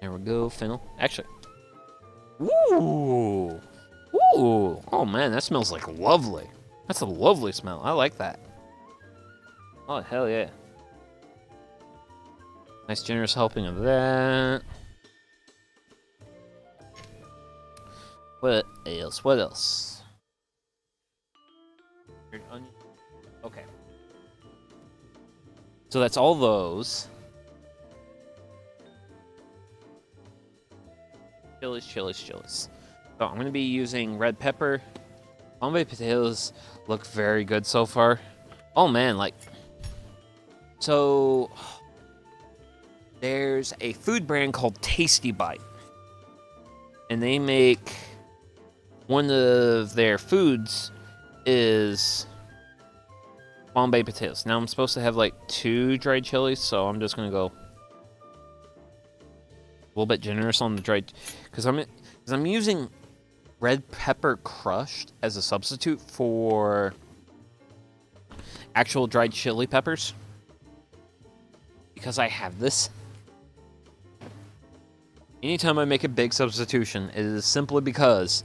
There we go, fennel. Actually, ooh, ooh, oh man, that smells like lovely. That's a lovely smell. I like that. Oh, hell yeah. Nice generous helping of that. What else? What else? Onion. Okay. So that's all those. Chilies. So I'm going to be using red pepper. Bombay potatoes look very good so far. Oh man, like... So... There's a food brand called Tasty Bite. And they make... One of their foods is Bombay potatoes. Now I'm supposed to have like 2 dried chilies, so I'm just going to go a little bit generous on the dried, because I'm using red pepper crushed as a substitute for actual dried chili peppers, because I have this. Anytime I make a big substitution, it is simply because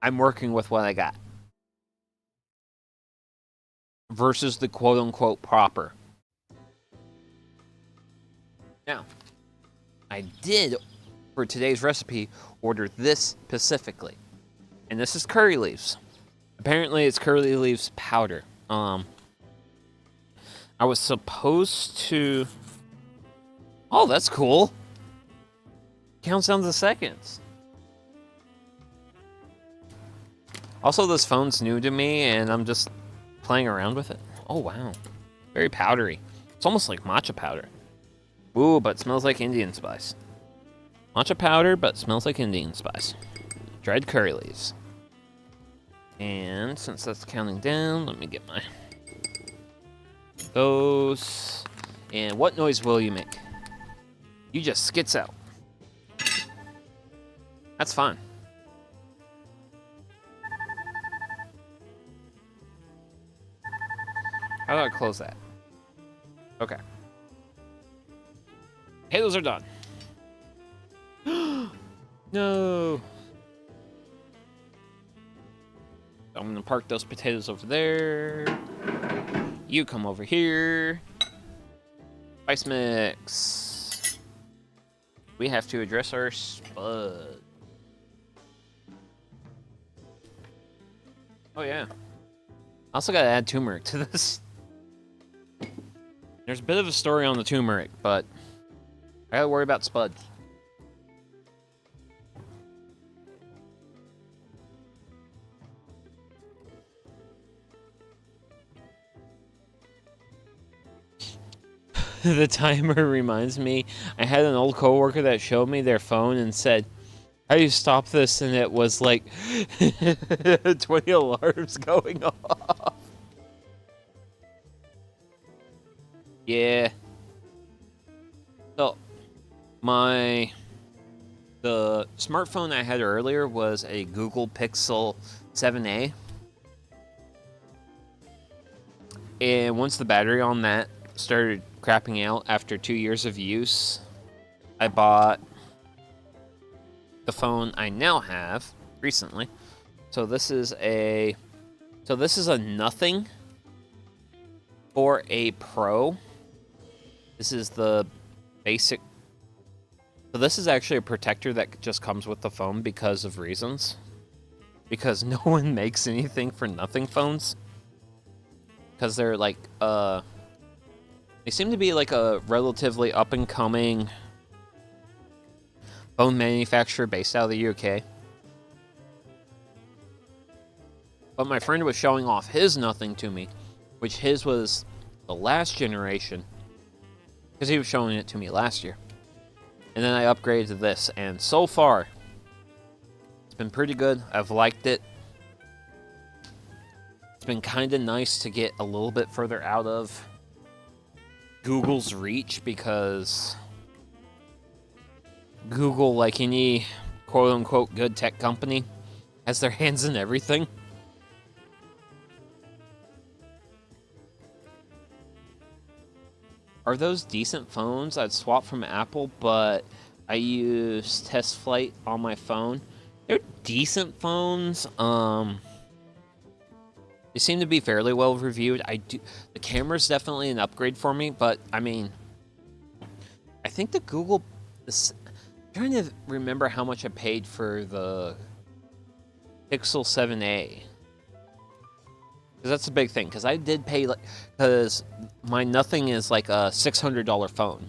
I'm working with what I got versus the quote-unquote proper. Now, I did, for today's recipe, order this specifically. And this is curry leaves. Apparently, it's curry leaves powder. I was supposed to... Oh, that's cool. Counts down to seconds. Also, this phone's new to me, and I'm just playing around with it. Oh, wow. Very powdery. It's almost like matcha powder. Ooh, but smells like Indian spice. Matcha powder, but smells like Indian spice. Dried curry leaves. And since that's counting down, let me get my... those. And what noise will you make? You just skits out. That's fine. How do I close that? Okay. Potatoes are done. No. I'm gonna park those potatoes over there. You come over here. Spice mix. We have to address our spud. Oh yeah. I also gotta add turmeric to this. There's a bit of a story on the turmeric, but I gotta worry about spuds. The timer reminds me, I had an old coworker that showed me their phone and said, how do you stop this? And it was like 20 alarms going off. Yeah. So, the smartphone I had earlier was a Google Pixel 7a. And once the battery on that started crapping out after 2 years of use, I bought the phone I now have recently. So this is a nothing for a Pro. This is the basic. So this is actually a protector that just comes with the phone because of reasons. Because no one makes anything for nothing phones. Because they're like, they seem to be like a relatively up-and-coming phone manufacturer based out of the UK. But my friend was showing off his nothing to me, which his was the last generation. Because he was showing it to me last year. And then I upgraded to this, and so far, it's been pretty good. I've liked it. It's been kind of nice to get a little bit further out of Google's reach, because Google, like any quote-unquote good tech company, has their hands in everything. Are those decent phones? I'd swap from Apple, but I use Test Flight on my phone. They're decent phones. They seem to be fairly well reviewed. The camera's definitely an upgrade for me, but I mean, I think the Google. I'm trying to remember how much I paid for the Pixel 7a. Because that's a big thing. Because I did pay, like, because my nothing is like a $600 phone.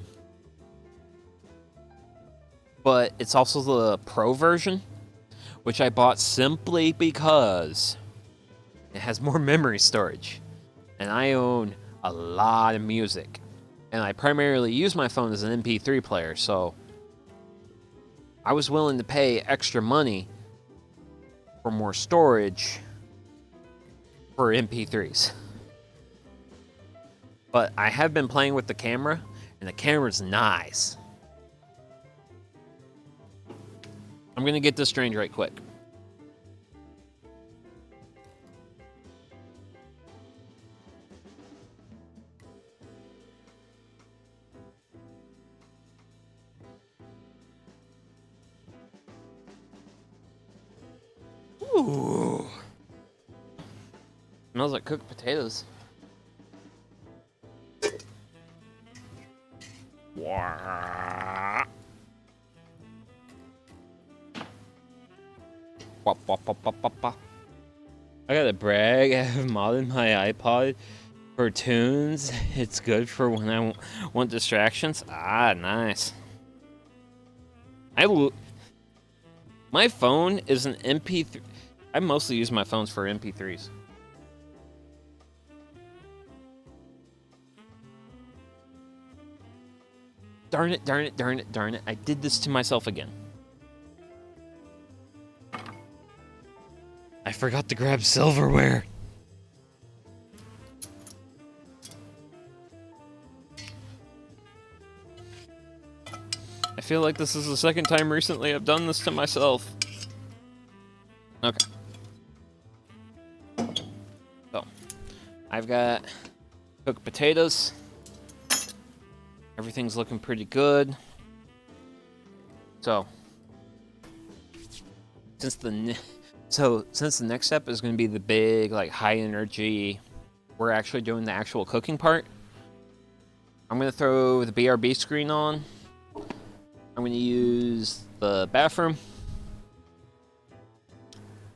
But it's also the Pro version, which I bought simply because it has more memory storage. And I own a lot of music. And I primarily use my phone as an MP3 player, so I was willing to pay extra money for more storage for MP3s. But I have been playing with the camera, and the camera's nice. I'm gonna get this drained right quick. Ooh. Smells like cooked potatoes. Wah. Wop, wop, wop, wop, wop, wop. I gotta brag, I have modded my iPod For tunes, it's good for when I want distractions. Ah, nice. My phone is an MP3. I mostly use my phones for MP3s. Darn it, darn it, darn it, darn it. I did this to myself again. I forgot to grab silverware. I feel like this is the second time recently I've done this to myself. Okay. So, I've got cooked potatoes. Everything's looking pretty good. So, since the next step is going to be the big, like, high energy, we're actually doing the actual cooking part. I'm going to throw the BRB screen on. I'm going to use the bathroom.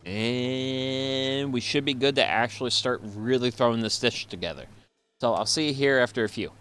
And we should be good to actually start really throwing this dish together. So I'll see you here after a few.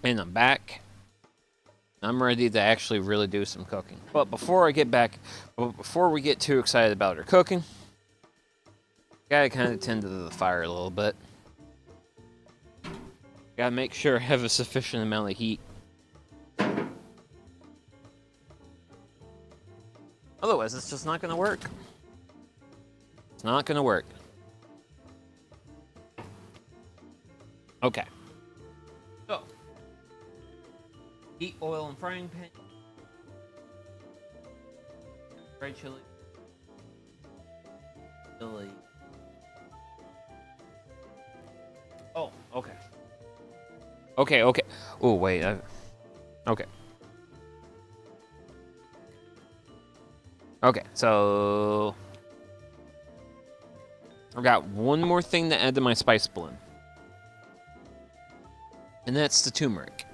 And I'm back. I'm ready to actually really do some cooking. But before we get too excited about our cooking, gotta kind of tend to the fire a little bit. Gotta make sure I have a sufficient amount of heat. Otherwise, it's just not gonna work. It's not gonna work. Okay. So, heat oil and frying pan. Fried chili. Chili. Oh, okay. Okay. Oh, wait. Okay. Okay, so I've got one more thing to add to my spice blend. And that's the turmeric.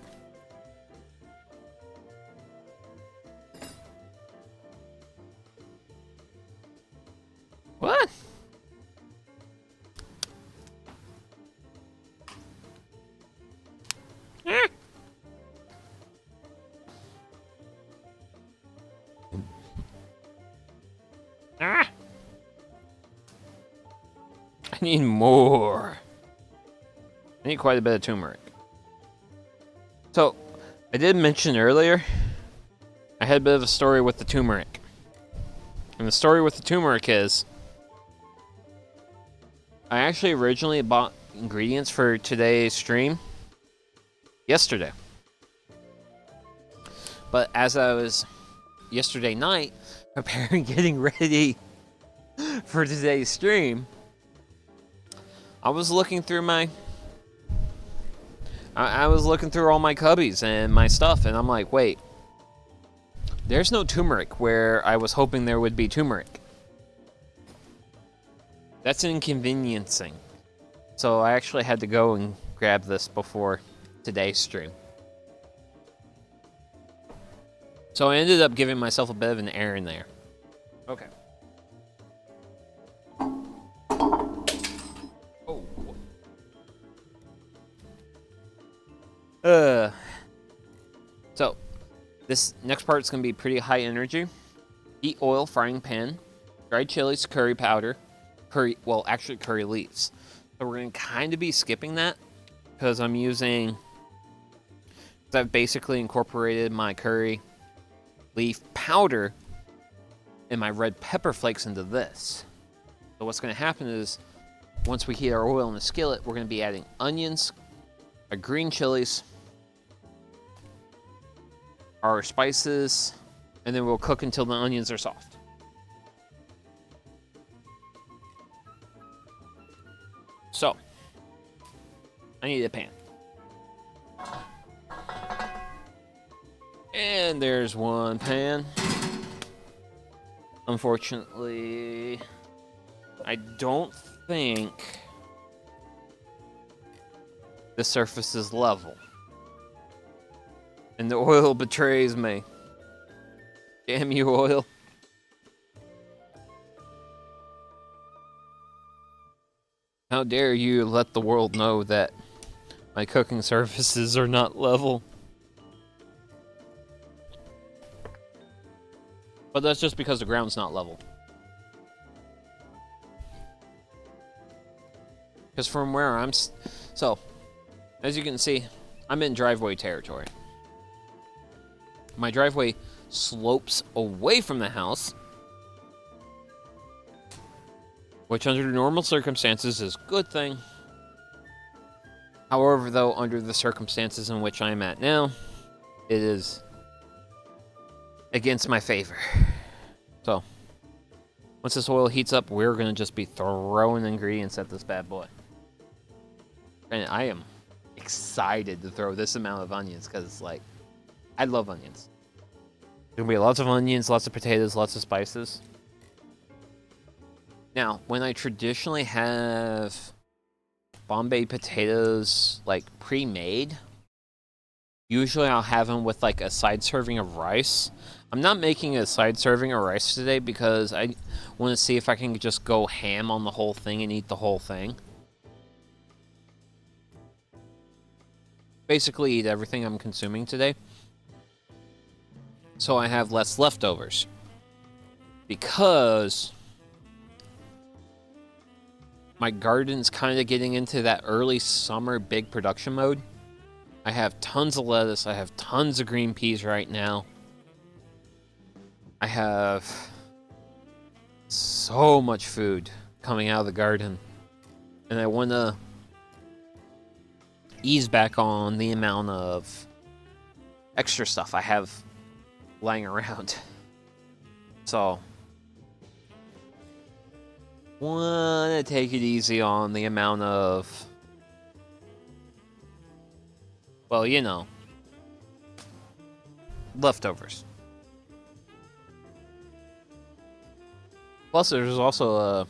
What? need more. I need quite a bit of turmeric. So, I did mention earlier, I had a bit of a story with the turmeric. And the story with the turmeric is, I actually originally bought ingredients for today's stream yesterday. But as I was yesterday night preparing, getting ready for today's stream, I was looking through my I was looking through all my cubbies and my stuff, and I'm like, wait, there's no turmeric where I was hoping there would be turmeric. That's inconveniencing. So I actually had to go and grab this before today's stream. So I ended up giving myself a bit of an errand there. Okay. So, this next part is going to be pretty high energy. Heat oil, frying pan, dried chilies, curry powder, curry leaves. So we're going to kind of be skipping that because I've basically incorporated my curry leaf powder and my red pepper flakes into this. So what's going to happen is once we heat our oil in the skillet, we're going to be adding onions, our green chilies, our spices, and then we'll cook until the onions are soft. So, I need a pan. And there's one pan. Unfortunately, I don't think the surface is level. And the oil betrays me. Damn you, oil. How dare you let the world know that my cooking surfaces are not level. But that's just because the ground's not level. Because from where I'm... So, as you can see, I'm in driveway territory. My driveway slopes away from the house, which under normal circumstances is a good thing. However, though, under the circumstances in which I'm at now, it is against my favor. So, once this oil heats up, we're going to just be throwing ingredients at this bad boy. And I am excited to throw this amount of onions because, like, I love onions. There's going to be lots of onions, lots of potatoes, lots of spices. Now, when I traditionally have Bombay potatoes, like, pre-made, usually I'll have them with, like, a side serving of rice. I'm not making a side serving of rice today because I want to see if I can just go ham on the whole thing and eat the whole thing. Basically eat everything I'm consuming today. So I have less leftovers. Because my garden's kind of getting into that early summer big production mode. I have tons of lettuce. I have tons of green peas right now. I have so much food coming out of the garden. And I want to ease back on the amount of extra stuff I have lying around. So, want to take it easy on the amount of, well, you know, leftovers. Plus, there's also a...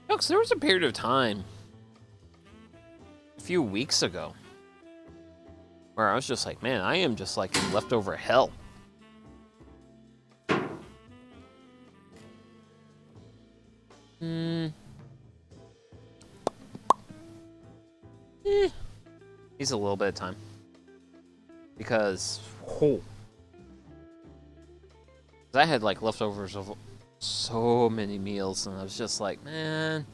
Because there was a period of time a few weeks ago where I was just like, man, I am just like in leftover hell. Needs a little bit of time. Because I had like leftovers of so many meals, and I was just like, man,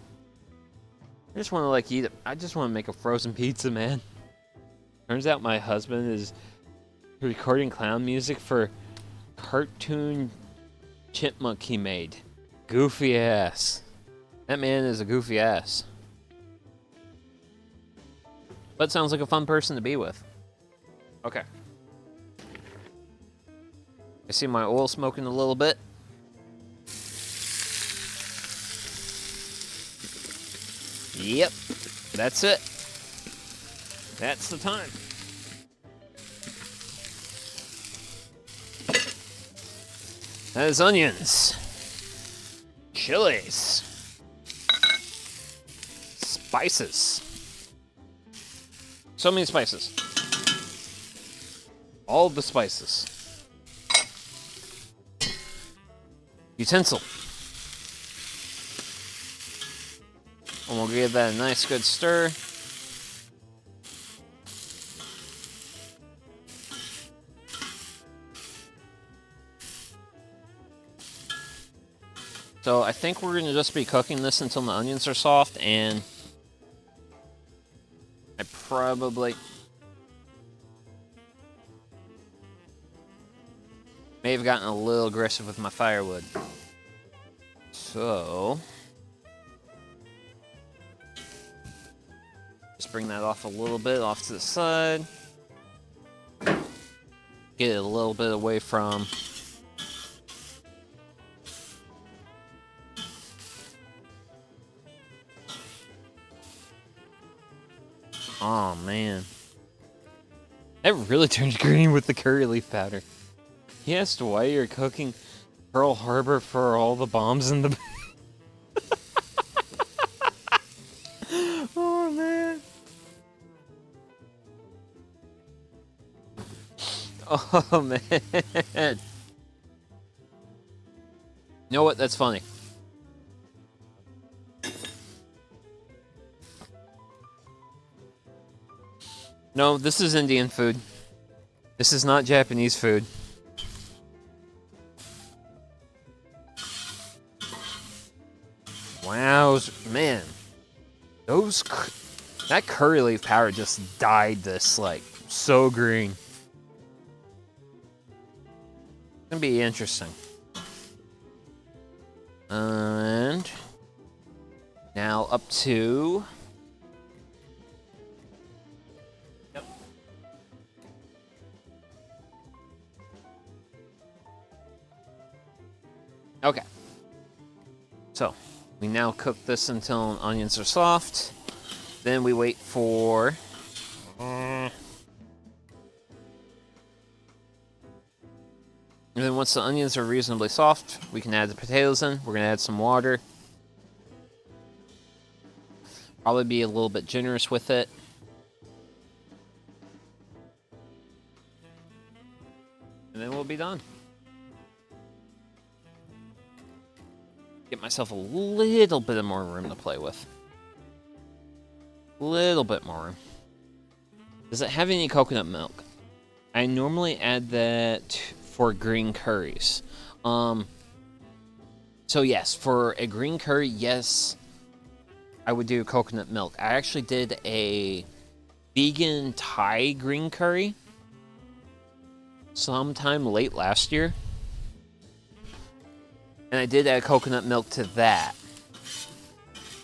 I just want to like eat it. I just want to make a frozen pizza, man. Turns out my husband is recording clown music for cartoon chipmunk he made. Goofy ass. That man is a goofy ass. But sounds like a fun person to be with. Okay. I see my oil smoking a little bit. Yep. That's it. That's the time. That is onions. Chilies. Spices. So many spices. All the spices. Utensil. And we'll give that a nice good stir. So I think we're going to just be cooking this until the onions are soft, and I probably may have gotten a little aggressive with my firewood. So just bring that off a little bit, off to the side. Get it a little bit away from oh man. That really turned green with the curry leaf powder. He asked why you're cooking Pearl Harbor for all the bombs in the oh man. Oh man. You know what? That's funny. No, this is Indian food. This is not Japanese food. Wow, man. That curry leaf powder just dyed this, like, so green. It's gonna be interesting. And now up to... Yep. Okay. So, we now cook this until onions are soft. Then we wait for... And then once the onions are reasonably soft, we can add the potatoes in. We're going to add some water. Probably be a little bit generous with it. And then we'll be done. Get myself a little bit of more room to play with. Little bit more room. Does it have any coconut milk? I normally add that for green curries. So yes, for a green curry, yes, I would do coconut milk. I actually did a vegan Thai green curry sometime late last year. And I did add coconut milk to that.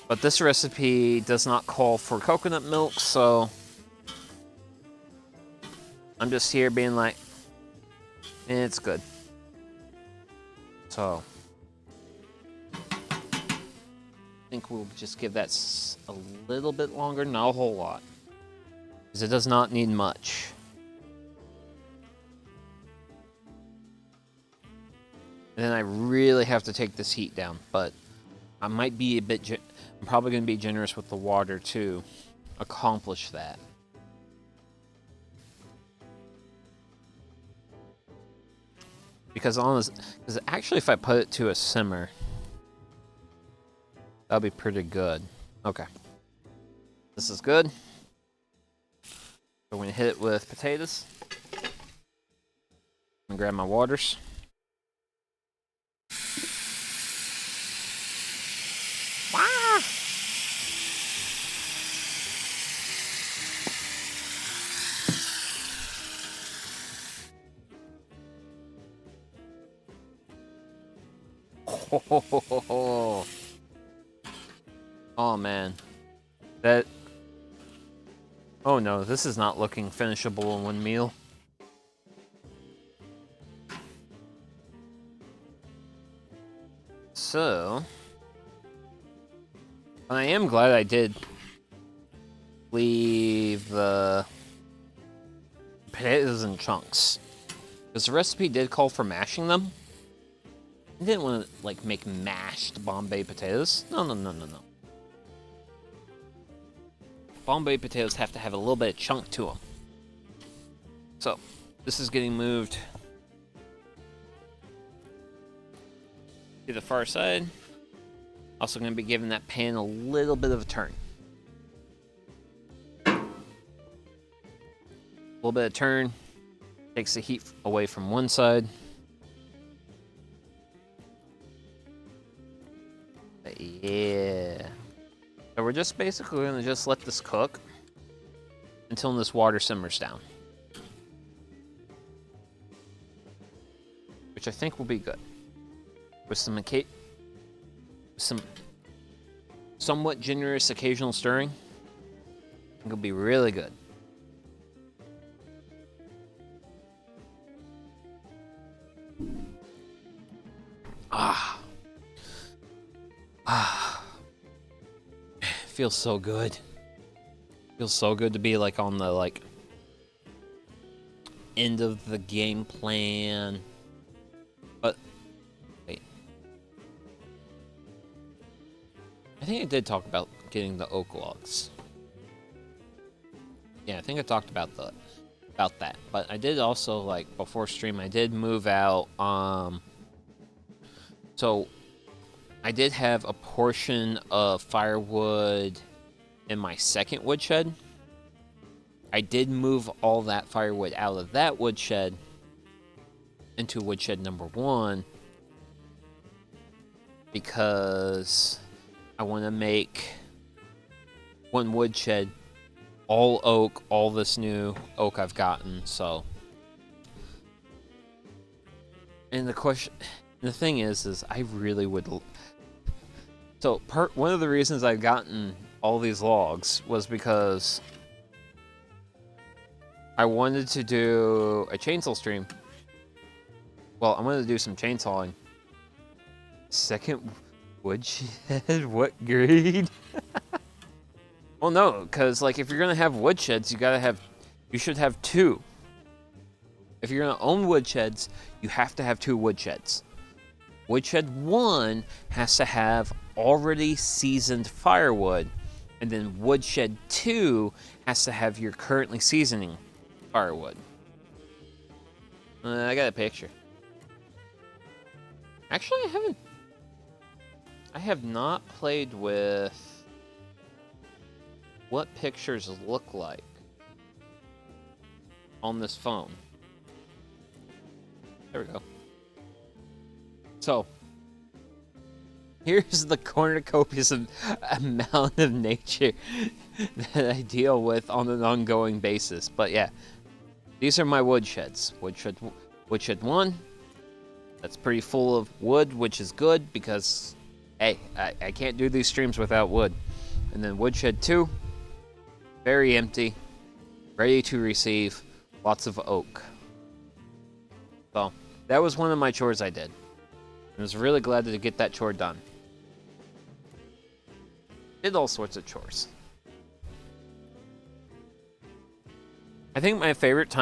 But this recipe does not call for coconut milk, so I'm just here being like, it's good. So I think we'll just give that a little bit longer, not a whole lot, because it does not need much. And then I really have to take this heat down, but I might be a bit... I'm probably going to be generous with the water to accomplish that. Because actually if I put it to a simmer, that'll be pretty good. Okay. This is good. So we're going to hit it with potatoes. I'm going to grab my waters. Ah! Oh man, that. Oh no, this is not looking finishable in one meal. So, I am glad I did leave the potatoes in chunks, because the recipe did call for mashing them. I didn't want to like make mashed Bombay potatoes. No. Bombay potatoes have to have a little bit of chunk to them. So, this is getting moved to the far side. Also going to be giving that pan a little bit of a turn. A little bit of turn. Takes the heat away from one side. But yeah. So we're just basically going to just let this cook until this water simmers down. Which I think will be good. With some somewhat generous occasional stirring, I think it'll be really good. Feels so good. Feels so good to be like on the end of the game plan. But wait. I think I did talk about getting the oak logs. Yeah, I think I talked about that. But I did also, like, before stream, I did move out. So I did have a portion of firewood in my second woodshed. I did move all that firewood out of that woodshed into woodshed number 1 because I want to make one woodshed all oak, all this new oak I've gotten. So, and the thing is I really would. So one of the reasons I've gotten all these logs was because I wanted to do a chainsaw stream. Well, I wanted to do some chainsawing. Second woodshed? What grade? Well, no, because like if you're gonna have woodsheds, you should have 2. If you're gonna own woodsheds, you have to have 2 woodsheds. Woodshed 1 has to have already seasoned firewood, and then woodshed 2 has to have your currently seasoning firewood. I got a picture. Actually, I have not played with what pictures look like on this phone. There we go. So, here's the cornucopious amount of nature that I deal with on an ongoing basis. But yeah, these are my woodsheds. Woodshed 1, that's pretty full of wood, which is good because, hey, I can't do these streams without wood. And then woodshed 2, very empty, ready to receive lots of oak. So, that was one of my chores I did. I was really glad to get that chore done. Did all sorts of chores. I think my favorite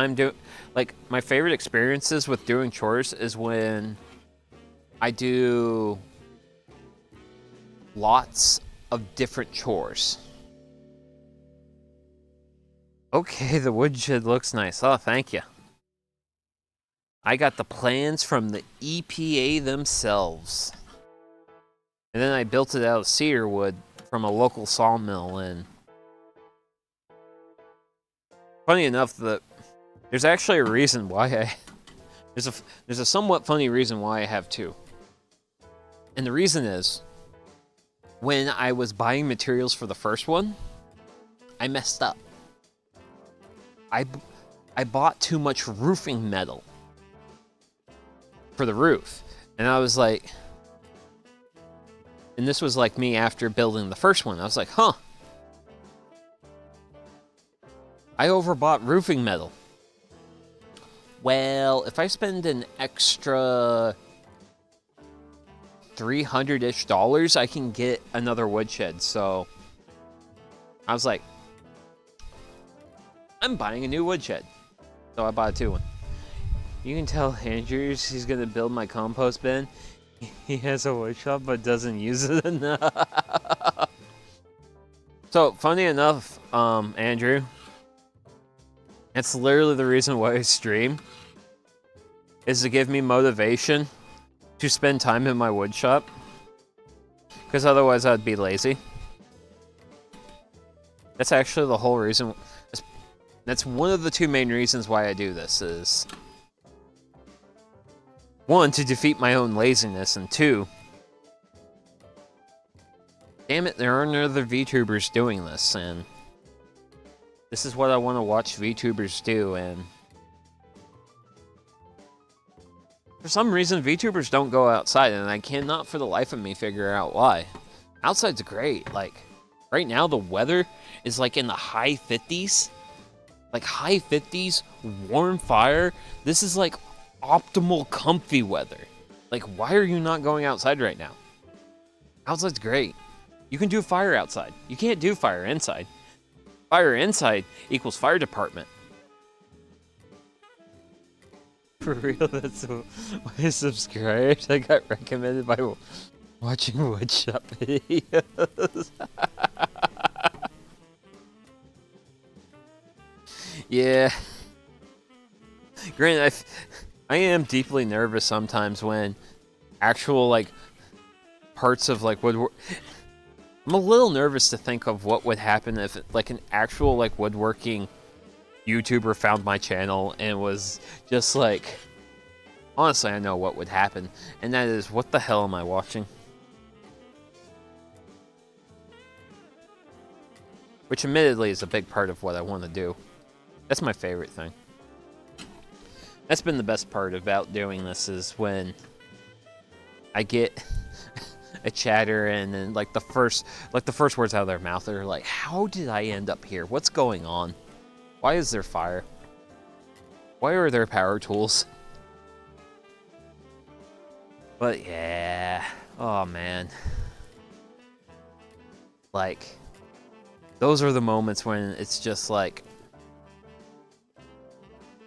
my favorite experiences with doing chores is when I do lots of different chores. Okay, the woodshed looks nice. Oh, thank you. I got the plans from the EPA themselves. And then I built it out of cedar wood from a local sawmill. And funny enough, there's actually a reason why there's a somewhat funny reason why I have 2. And the reason is, when I was buying materials for the first one, I messed up. I bought too much roofing metal for the roof. And I was like, and this was like me after building the first one. I was like, huh. I overbought roofing metal. Well, if I spend an extra $300-ish, I can get another woodshed. So I was like, I'm buying a new woodshed. So I bought a 2-1. You can tell Andrews he's gonna build my compost bin. He has a woodshop but doesn't use it enough. So funny enough, Andrew, that's literally the reason why I stream, is to give me motivation to spend time in my woodshop. Because otherwise I'd be lazy. That's actually the whole reason. That's one of the 2 main reasons why I do this is 1, to defeat my own laziness, and 2, damn it, there aren't other VTubers doing this, and this is what I want to watch VTubers do, and for some reason VTubers don't go outside, and I cannot for the life of me figure out why. Outside's great. Like, right now the weather is like in the high 50s. Like high 50s, warm fire. This is like optimal comfy weather. Like, why are you not going outside right now? Outside's great. You can do fire outside. You can't do fire inside. Fire inside equals fire department. For real, that's why I subscribed. I got recommended by watching woodshop videos. Yeah. Granted, I am deeply nervous sometimes when actual, like, parts of, like, woodwork... I'm a little nervous to think of what would happen if, like, an actual, like, woodworking YouTuber found my channel and was just like... Honestly, I know what would happen, and that is, what the hell am I watching? Which, admittedly, is a big part of what I want to do. That's my favorite thing. That's been the best part about doing this, is when I get a chatter and then like the first words out of their mouth are like, how did I end up here? What's going on? Why is there fire? Why are there power tools? But yeah, oh man. Like, those are the moments when it's just like,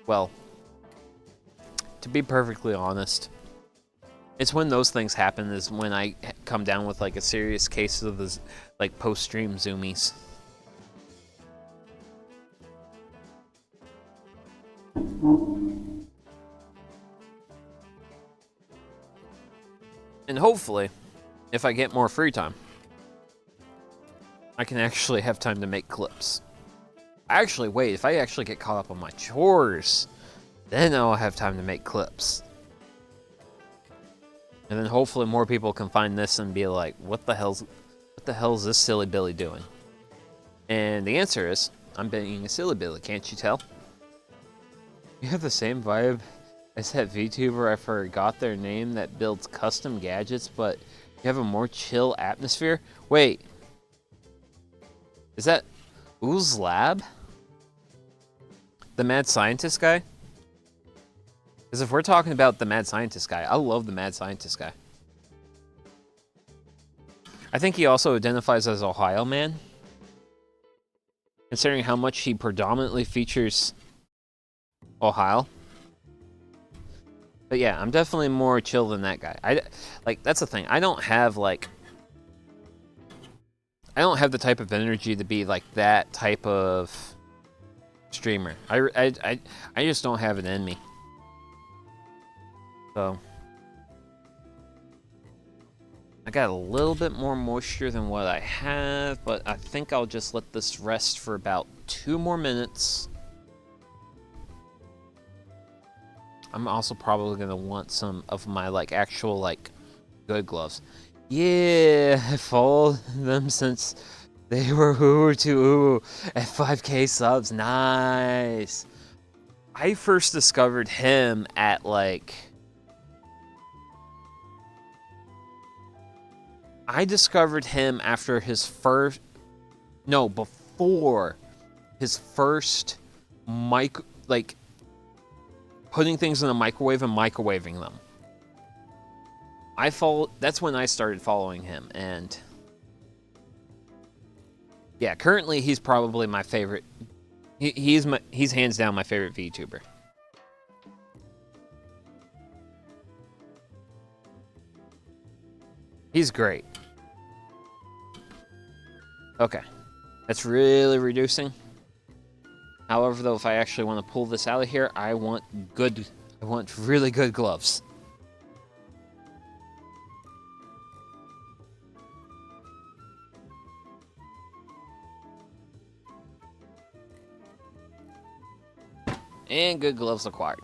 well, to be perfectly honest, it's when those things happen is when I come down with like a serious case of the like post-stream zoomies. And hopefully, if I get more free time, I can actually have time to make clips. Actually, wait, if I actually get caught up on my chores, then I'll have time to make clips. And then hopefully more people can find this and be like, what the hell is this silly Billy doing? And the answer is, I'm being a silly Billy, can't you tell? You have the same vibe as that VTuber, I forgot their name, that builds custom gadgets, but you have a more chill atmosphere? Wait. Is that Ooze Lab? The mad scientist guy? Because if we're talking about the mad scientist guy, I love the mad scientist guy. I think he also identifies as Ohio man, considering how much he predominantly features Ohio. But yeah, I'm definitely more chill than that guy. Like, that's the thing. I don't have the type of energy to be like that type of streamer. I just don't have it in me. So I got a little bit more moisture than what I have, but I think I'll just let this rest for about 2 more minutes. I'm also probably gonna want some of my like actual like good gloves. Yeah, I followed them since they were Uwu to Uwu at 5K subs. Nice. I first discovered him at like... I discovered him after his first... No, before his first like putting things in a microwave and microwaving them. That's when I started following him, and yeah, currently he's probably my favorite. He's hands down my favorite VTuber. He's great. Okay, that's really reducing. However, though, if I actually want to pull this out of here, I want really good gloves. And good gloves acquired.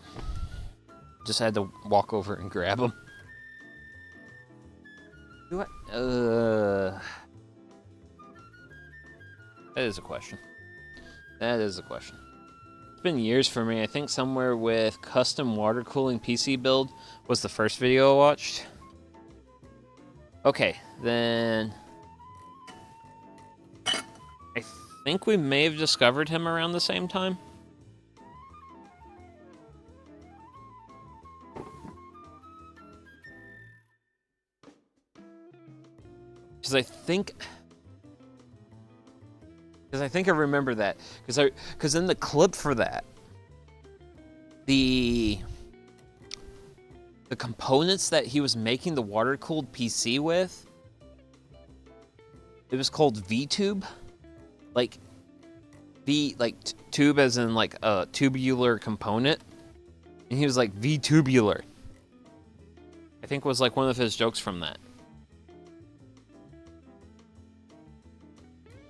Just had to walk over and grab them. Do I? That is a question. That is a question. It's been years for me. I think somewhere with custom water cooling PC build was the first video I watched. Okay, then... I think we may have discovered him around the same time. Because I think I remember that. Because in the clip for that, the components that he was making the water-cooled PC with, it was called VTube. Like, tube as in like a tubular component. And he was like, VTubular. I think was like one of his jokes from that.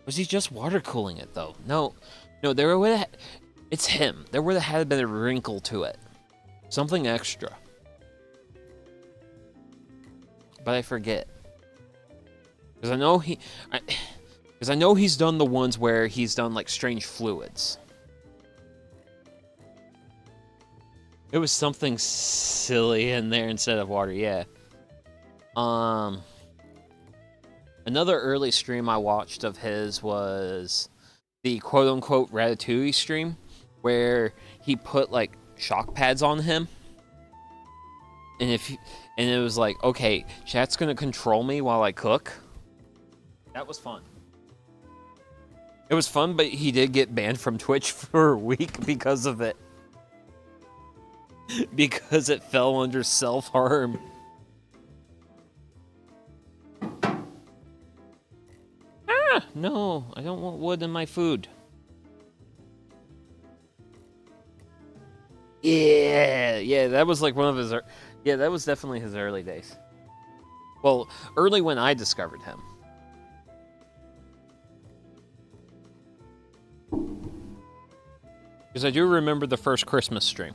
Was he just water cooling it though? No, there would have. It's him. There would have had been a wrinkle to it, something extra. But I forget because I know he's done the ones where he's done like strange fluids. It was something silly in there instead of water. Yeah. Another early stream I watched of his was the quote-unquote Ratatouille stream, where he put, like, shock pads on him. And it was like, okay, chat's gonna control me while I cook. That was fun. It was fun, but he did get banned from Twitch for a week because of it. Because it fell under self-harm. No, I don't want wood in my food. Yeah, that was like one of his... Yeah, that was definitely his early days. Well, early when I discovered him. Because I do remember the first Christmas stream.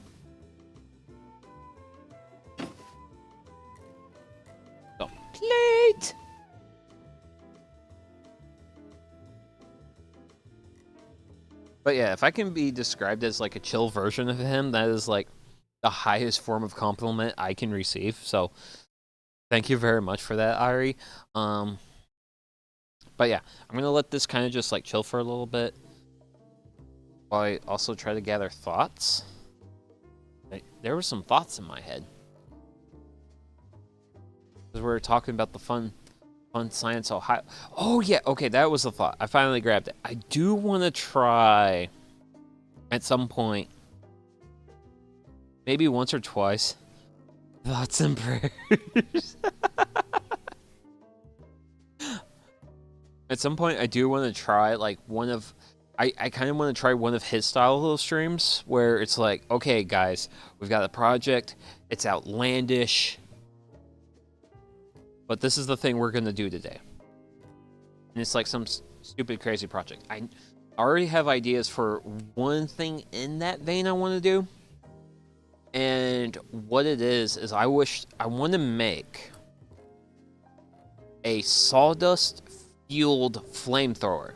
So, plate! But yeah, if I can be described as like a chill version of him, that is like the highest form of compliment I can receive. So thank you very much for that, Ari. But yeah, I'm going to let this kind of just like chill for a little bit while I also try to gather thoughts. There were some thoughts in my head. Because we were talking about the fun Science Ohio. Oh, yeah. Okay, that was the thought. I finally grabbed it. I do want to try at some point, maybe once or twice, thoughts and prayers. At some point, I do want to try like I kind of want to try one of his style of streams where it's like, okay, guys, we've got a project. It's outlandish. But this is the thing we're going to do today. And it's like some stupid, crazy project. I already have ideas for one thing in that vein I want to do. And what it is I want to make a sawdust-fueled flamethrower.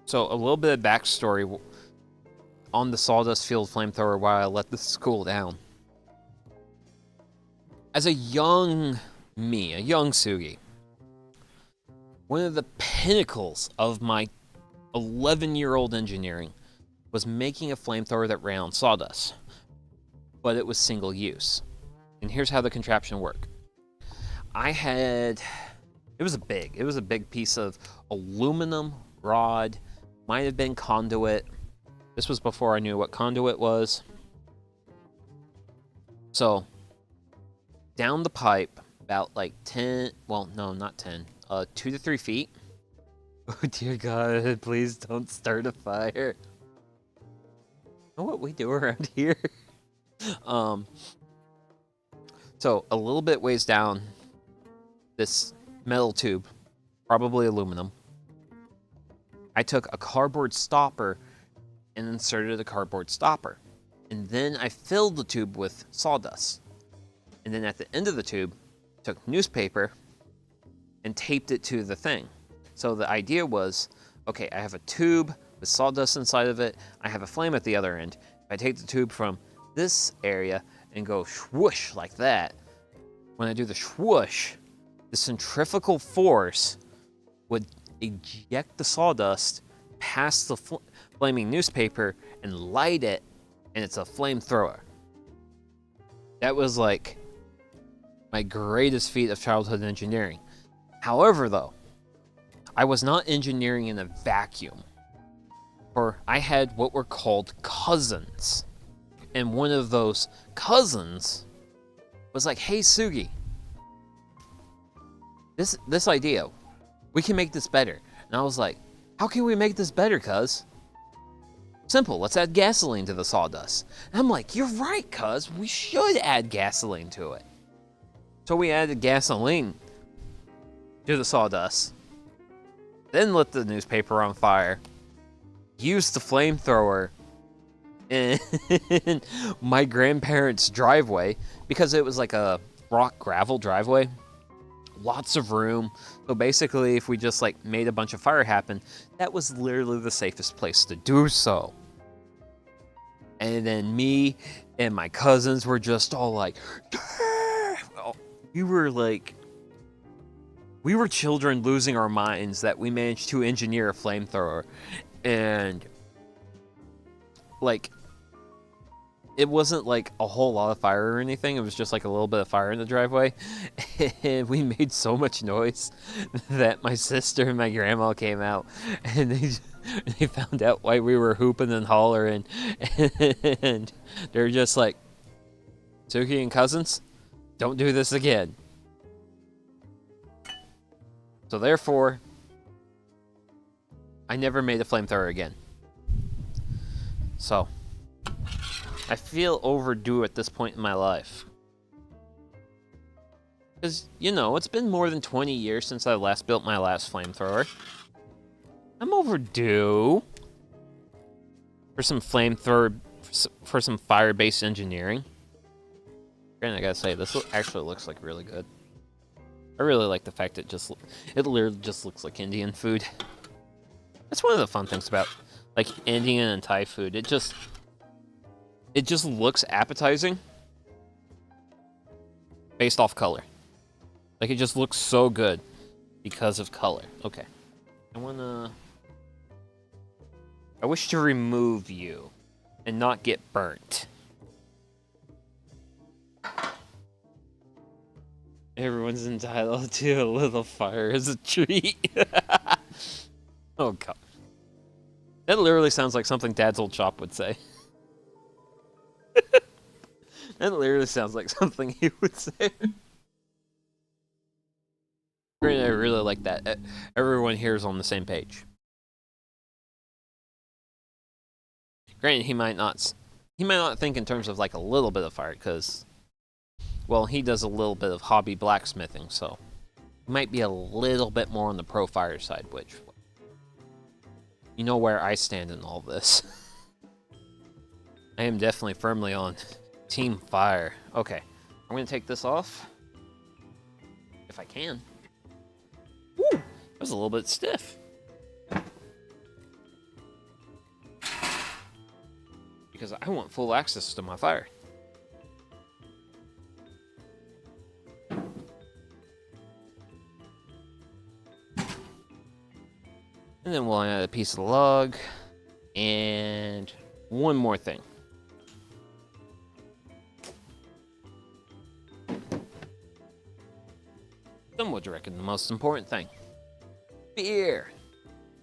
So a little bit of backstory on the sawdust-fueled flamethrower while I let this cool down. As a young me, a young Sugi, one of the pinnacles of my 11-year-old engineering was making a flamethrower that ran on sawdust, but it was single use. And here's how the contraption worked. It was a big piece of aluminum rod, might have been conduit. This was before I knew what conduit was. So, down the pipe, about like 10, well, no, not 10, 2 to 3 feet. Oh dear God, please don't start a fire. You know what we do around here? So a little bit ways down this metal tube, probably aluminum, I took a cardboard stopper and inserted a cardboard stopper. And then I filled the tube with sawdust. And then at the end of the tube, took newspaper and taped it to the thing. So the idea was, okay, I have a tube with sawdust inside of it. I have a flame at the other end. If I take the tube from this area and go swoosh like that, when I do the swoosh, the centrifugal force would eject the sawdust past the flaming newspaper and light it, and it's a flamethrower. That was like my greatest feat of childhood engineering. However, though, I was not engineering in a vacuum, for I had what were called cousins. And one of those cousins was like, hey, Sugi, this idea, we can make this better. And I was like, how can we make this better, cuz? Simple, let's add gasoline to the sawdust. And I'm like, you're right, cuz, we should add gasoline to it. So we added gasoline to the sawdust, then lit the newspaper on fire, used the flamethrower in my grandparents' driveway, because it was like a rock gravel driveway. Lots of room. So basically, if we just like made a bunch of fire happen, that was literally the safest place to do so. And then me and my cousins were just all like, yeah! We were children losing our minds that we managed to engineer a flamethrower. And like, it wasn't like a whole lot of fire or anything. It was just like a little bit of fire in the driveway. And we made so much noise that my sister and my grandma came out, and they found out why we were hooping and hollering. And they're just like, Suki and cousins, don't do this again. So therefore, I never made a flamethrower again. So I feel overdue at this point in my life. Because, you know, it's been more than 20 years since I last built my last flamethrower. I'm overdue for some flamethrower, for some fire-based engineering. And I gotta say, this actually looks like really good. I really like the fact it literally just looks like Indian food. That's one of the fun things about, like, Indian and Thai food. It just looks appetizing based off color. Like, it just looks so good because of color. Okay. I wish to remove you and not get burnt. Everyone's entitled to a little fire as a treat. Oh, God. That literally sounds like something Dad's old shop would say. That literally sounds like something he would say. I really like that. Everyone here is on the same page. Granted, he might not think in terms of like a little bit of fire, because, well, he does a little bit of hobby blacksmithing, so he might be a little bit more on the pro fire side, which, you know where I stand in all this. I am definitely firmly on Team Fire. Okay, I'm gonna take this off, if I can. was a little bit stiff. Because I want full access to my fire. And then we'll add a piece of log. And one more thing. Some would reckon the most important thing. Beer.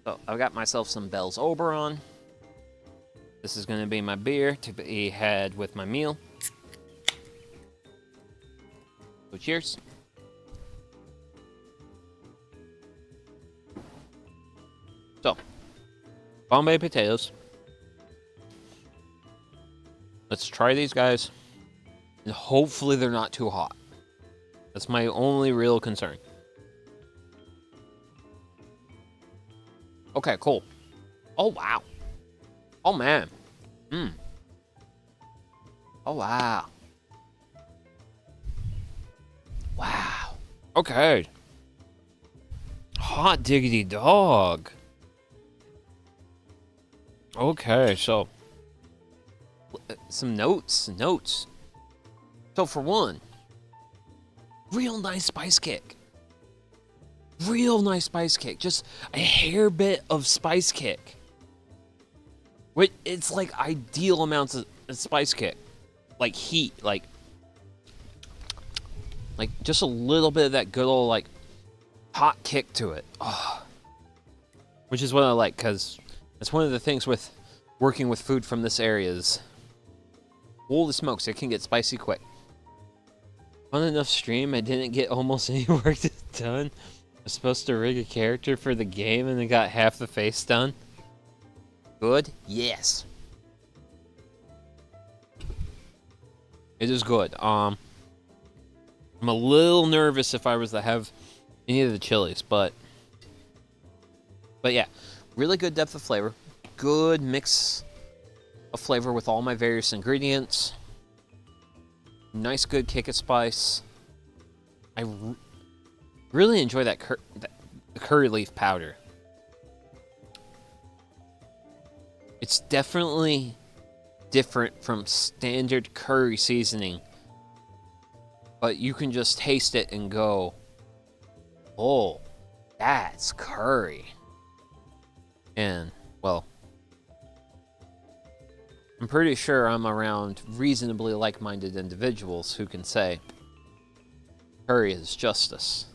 So I've got myself some Bell's Oberon. This is going to be my beer to be had with my meal. So cheers. So, Bombay potatoes. Let's try these guys. And hopefully they're not too hot. That's my only real concern. Okay, cool. Oh, wow. Oh, man. Oh, wow. Wow. Okay. Hot diggity dog. Okay, so some notes. So for one, real nice spice kick. Just a hair bit of spice kick. It's like ideal amounts of spice kick. Like heat, like just a little bit of that good old like hot kick to it. Oh. Which is what I like, because that's one of the things with working with food from this area is, holy smokes, it can get spicy quick. On enough stream, I didn't get almost any work done. I was supposed to rig a character for the game and then got half the face done. Good? Yes. It is good. I'm a little nervous if I was to have any of the chilies, but yeah, really good depth of flavor. Good mix of flavor with all my various ingredients. Nice, good kick of spice. I really enjoy that curry leaf powder. It's definitely different from standard curry seasoning, but you can just taste it and go, oh, that's curry. And, well, I'm pretty sure I'm around reasonably like-minded individuals who can say, curry is justice.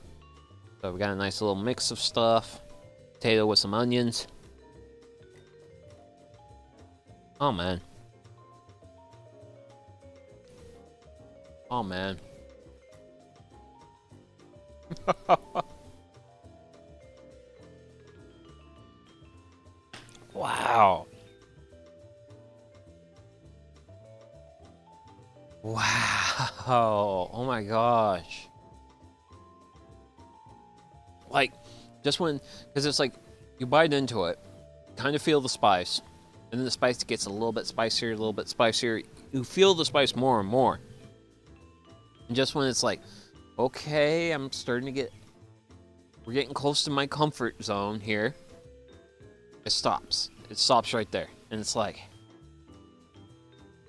So we got a nice little mix of stuff. Potato with some onions. Oh, man. Oh, man. Wow. Wow. Oh my gosh. Like, just when, because it's like, you bite into it, kind of feel the spice, and then the spice gets a little bit spicier, a little bit spicier. You feel the spice more and more. And just when it's like, okay, I'm starting to get, we're getting close to my comfort zone here, it stops. It stops right there. And it's like,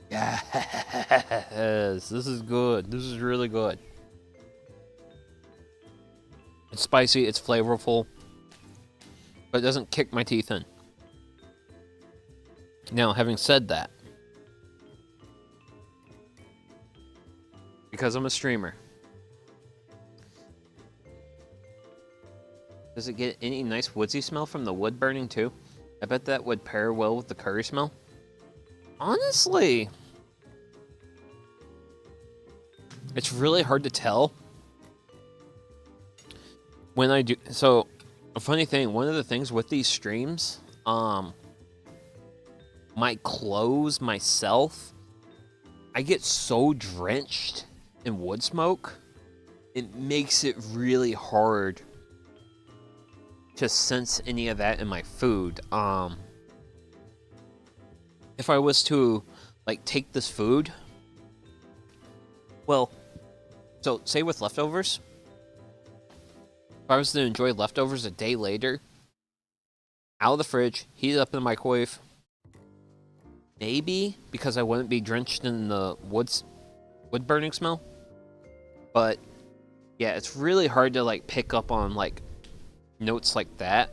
yes, this is good. This is really good. It's spicy, it's flavorful, but it doesn't kick my teeth in. Now, having said that, because I'm a streamer, does it get any nice woodsy smell from the wood burning too? I bet that would pair well with the curry smell. Honestly, it's really hard to tell when I do. So, a funny thing, one of the things with these streams, my clothes, myself, I get so drenched in wood smoke, it makes it really hard to sense any of that in my food. If I was to, like, take this food, well, so say with leftovers, If I was to enjoy leftovers a day later, out of the fridge, heat it up in the microwave. Maybe because I wouldn't be drenched in the wood burning smell. But yeah, it's really hard to like pick up on like notes like that.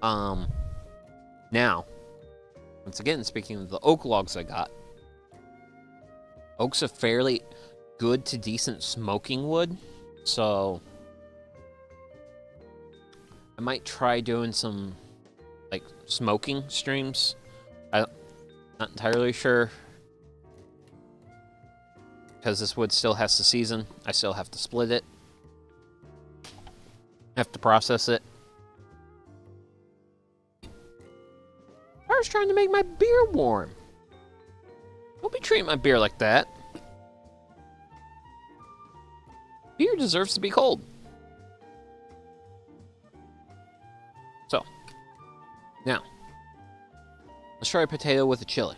Now, once again, speaking of the oak logs I got, oak's a fairly good to decent smoking wood, so I might try doing some like smoking streams. I'm not entirely sure because this wood still has to season. I still have to split it, have to process it. I was trying to make my beer warm. Don't be treating my beer like that. Beer deserves to be cold. So, now, let's try a potato with a chili.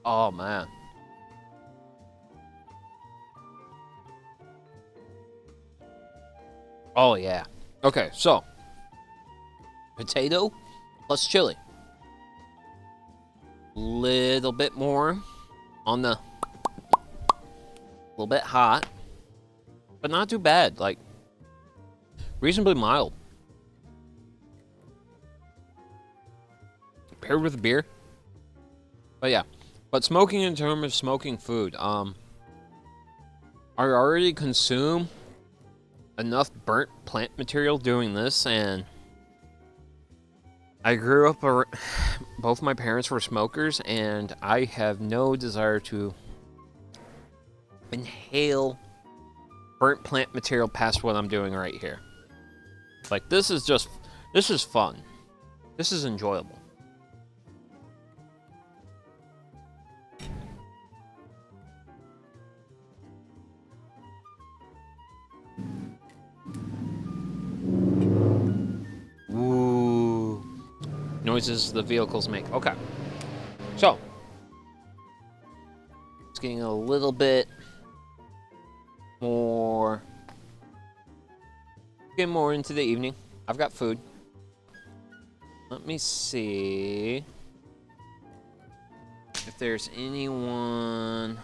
Oh, man. Oh, yeah. Okay, so, potato plus chili. Little bit more on the... little bit hot, but not too bad. Like, reasonably mild. Paired with a beer. But yeah. But smoking in terms of smoking food, I already consume enough burnt plant material doing this, and I grew up, both my parents were smokers, and I have no desire to inhale burnt plant material past what I'm doing right here. Like, this is fun. This is enjoyable. Ooh. Noises the vehicles make. Okay. So, it's getting a little bit more... getting more into the evening. I've got food. Let me see if there's anyone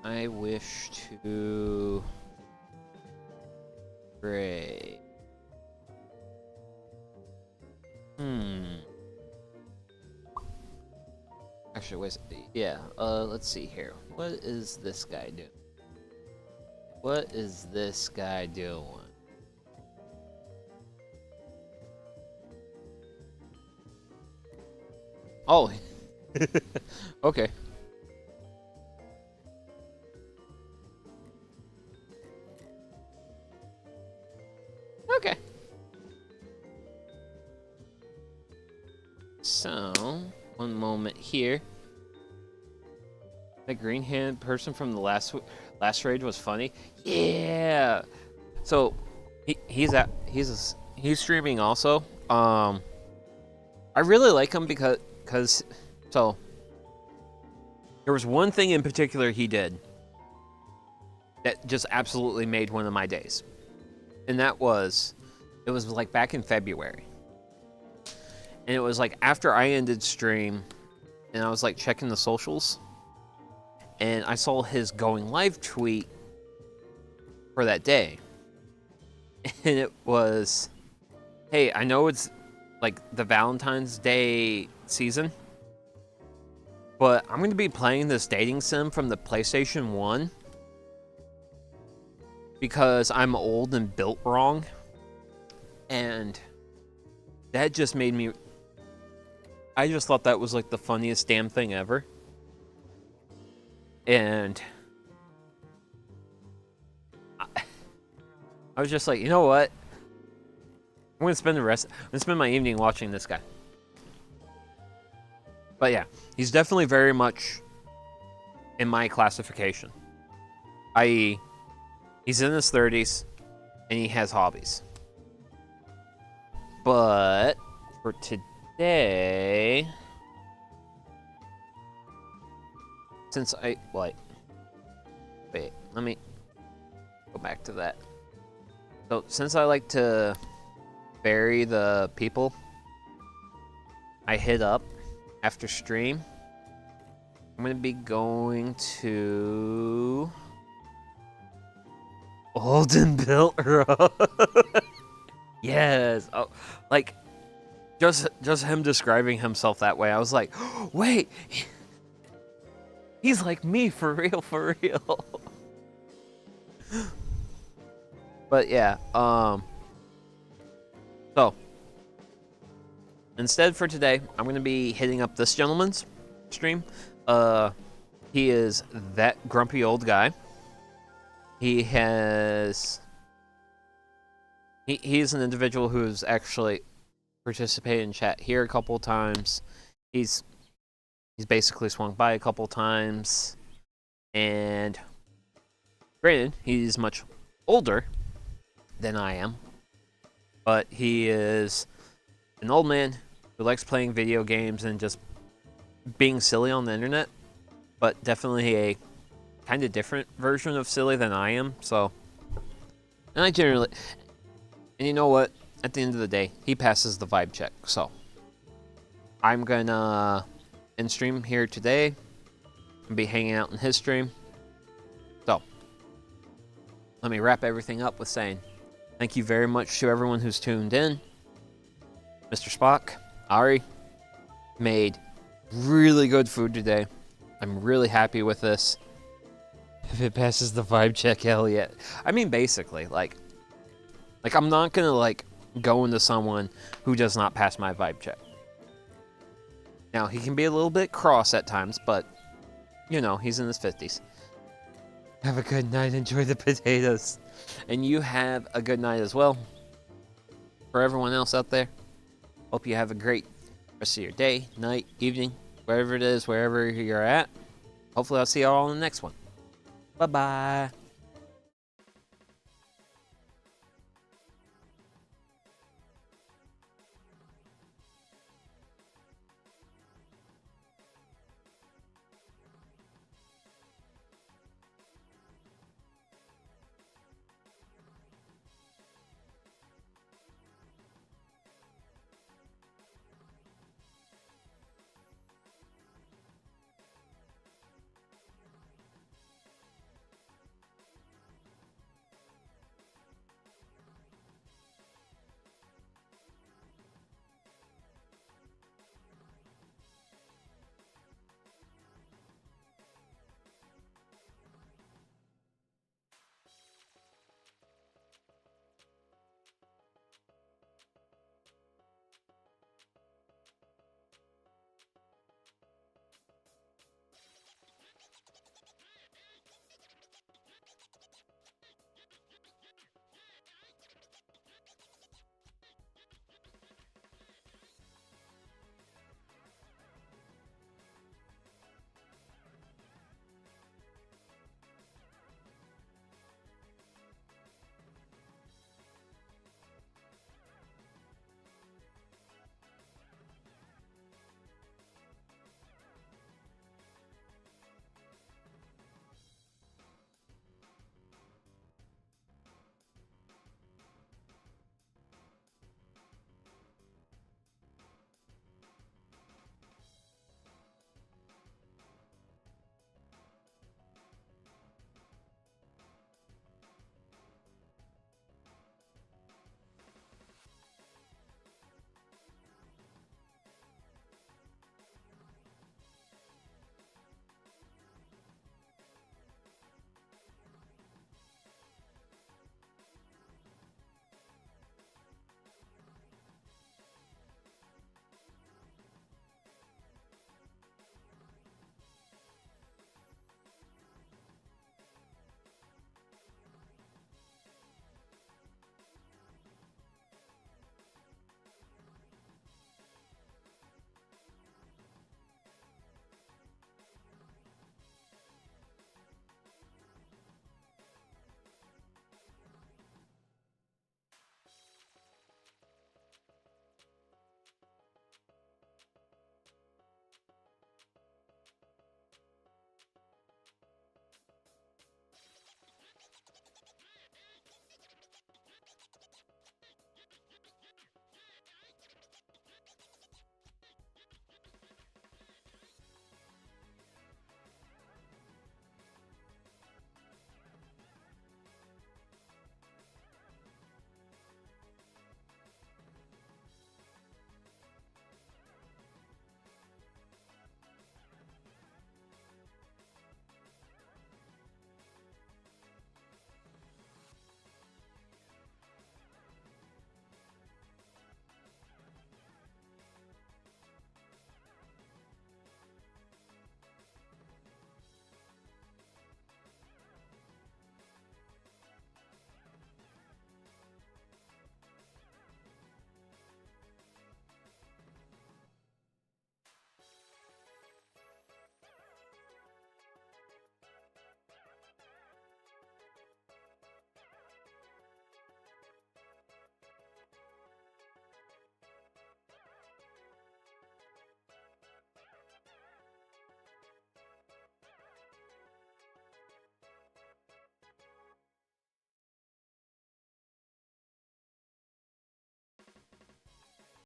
I wish to pray. Actually, wait. Yeah. Let's see here. What is this guy doing? What is this guy doing? Oh. Okay. Okay. So, one moment here. The green hand person from the last raid was funny. Yeah. So, he's streaming also. I really like him because so there was one thing in particular he did that just absolutely made one of my days. And that was, it was like back in February. And it was like after I ended stream and I was like checking the socials and I saw his going live tweet for that day. And it was, hey, I know it's like the Valentine's Day season, but I'm going to be playing this dating sim from the PlayStation 1 because I'm old and built wrong. And that just made me... I just thought that was like the funniest damn thing ever. And I was just like, you know what? I'm going to spend my evening watching this guy. But yeah, he's definitely very much in my classification. I.e., he's in his 30s, and he has hobbies. But for today, since I wait, let me go back to that. So since I like to bury the people I hit up after stream, I'm gonna be going to Olden Built Road. Yes. Oh, like just him describing himself that way, I was like, oh, wait, he's like me for real, for real. But yeah, so instead for today, I'm gonna be hitting up this gentleman's stream. He is that grumpy old guy. He has he's an individual who's actually participated in chat here a couple of times. He's basically swung by a couple of times, and granted, he's much older than I am, but he is an old man who likes playing video games and just being silly on the internet, but definitely a kind of different version of silly than I am. So, and I generally, and you know what? At the end of the day, he passes the vibe check. So, I'm gonna end stream here today and be hanging out in his stream. So, let me wrap everything up with saying thank you very much to everyone who's tuned in. Mr. Spock, Ari, made really good food today. I'm really happy with this. If it passes the vibe check, hell yeah. I mean, basically, like I'm not gonna like go into someone who does not pass my vibe check. Now, he can be a little bit cross at times, but you know, he's in his 50s. Have a good night, enjoy the potatoes. And you have a good night as well. For everyone else out there, hope you have a great rest of your day, night, evening, wherever it is, wherever you're at. Hopefully I'll see you all in the next one. Bye-bye.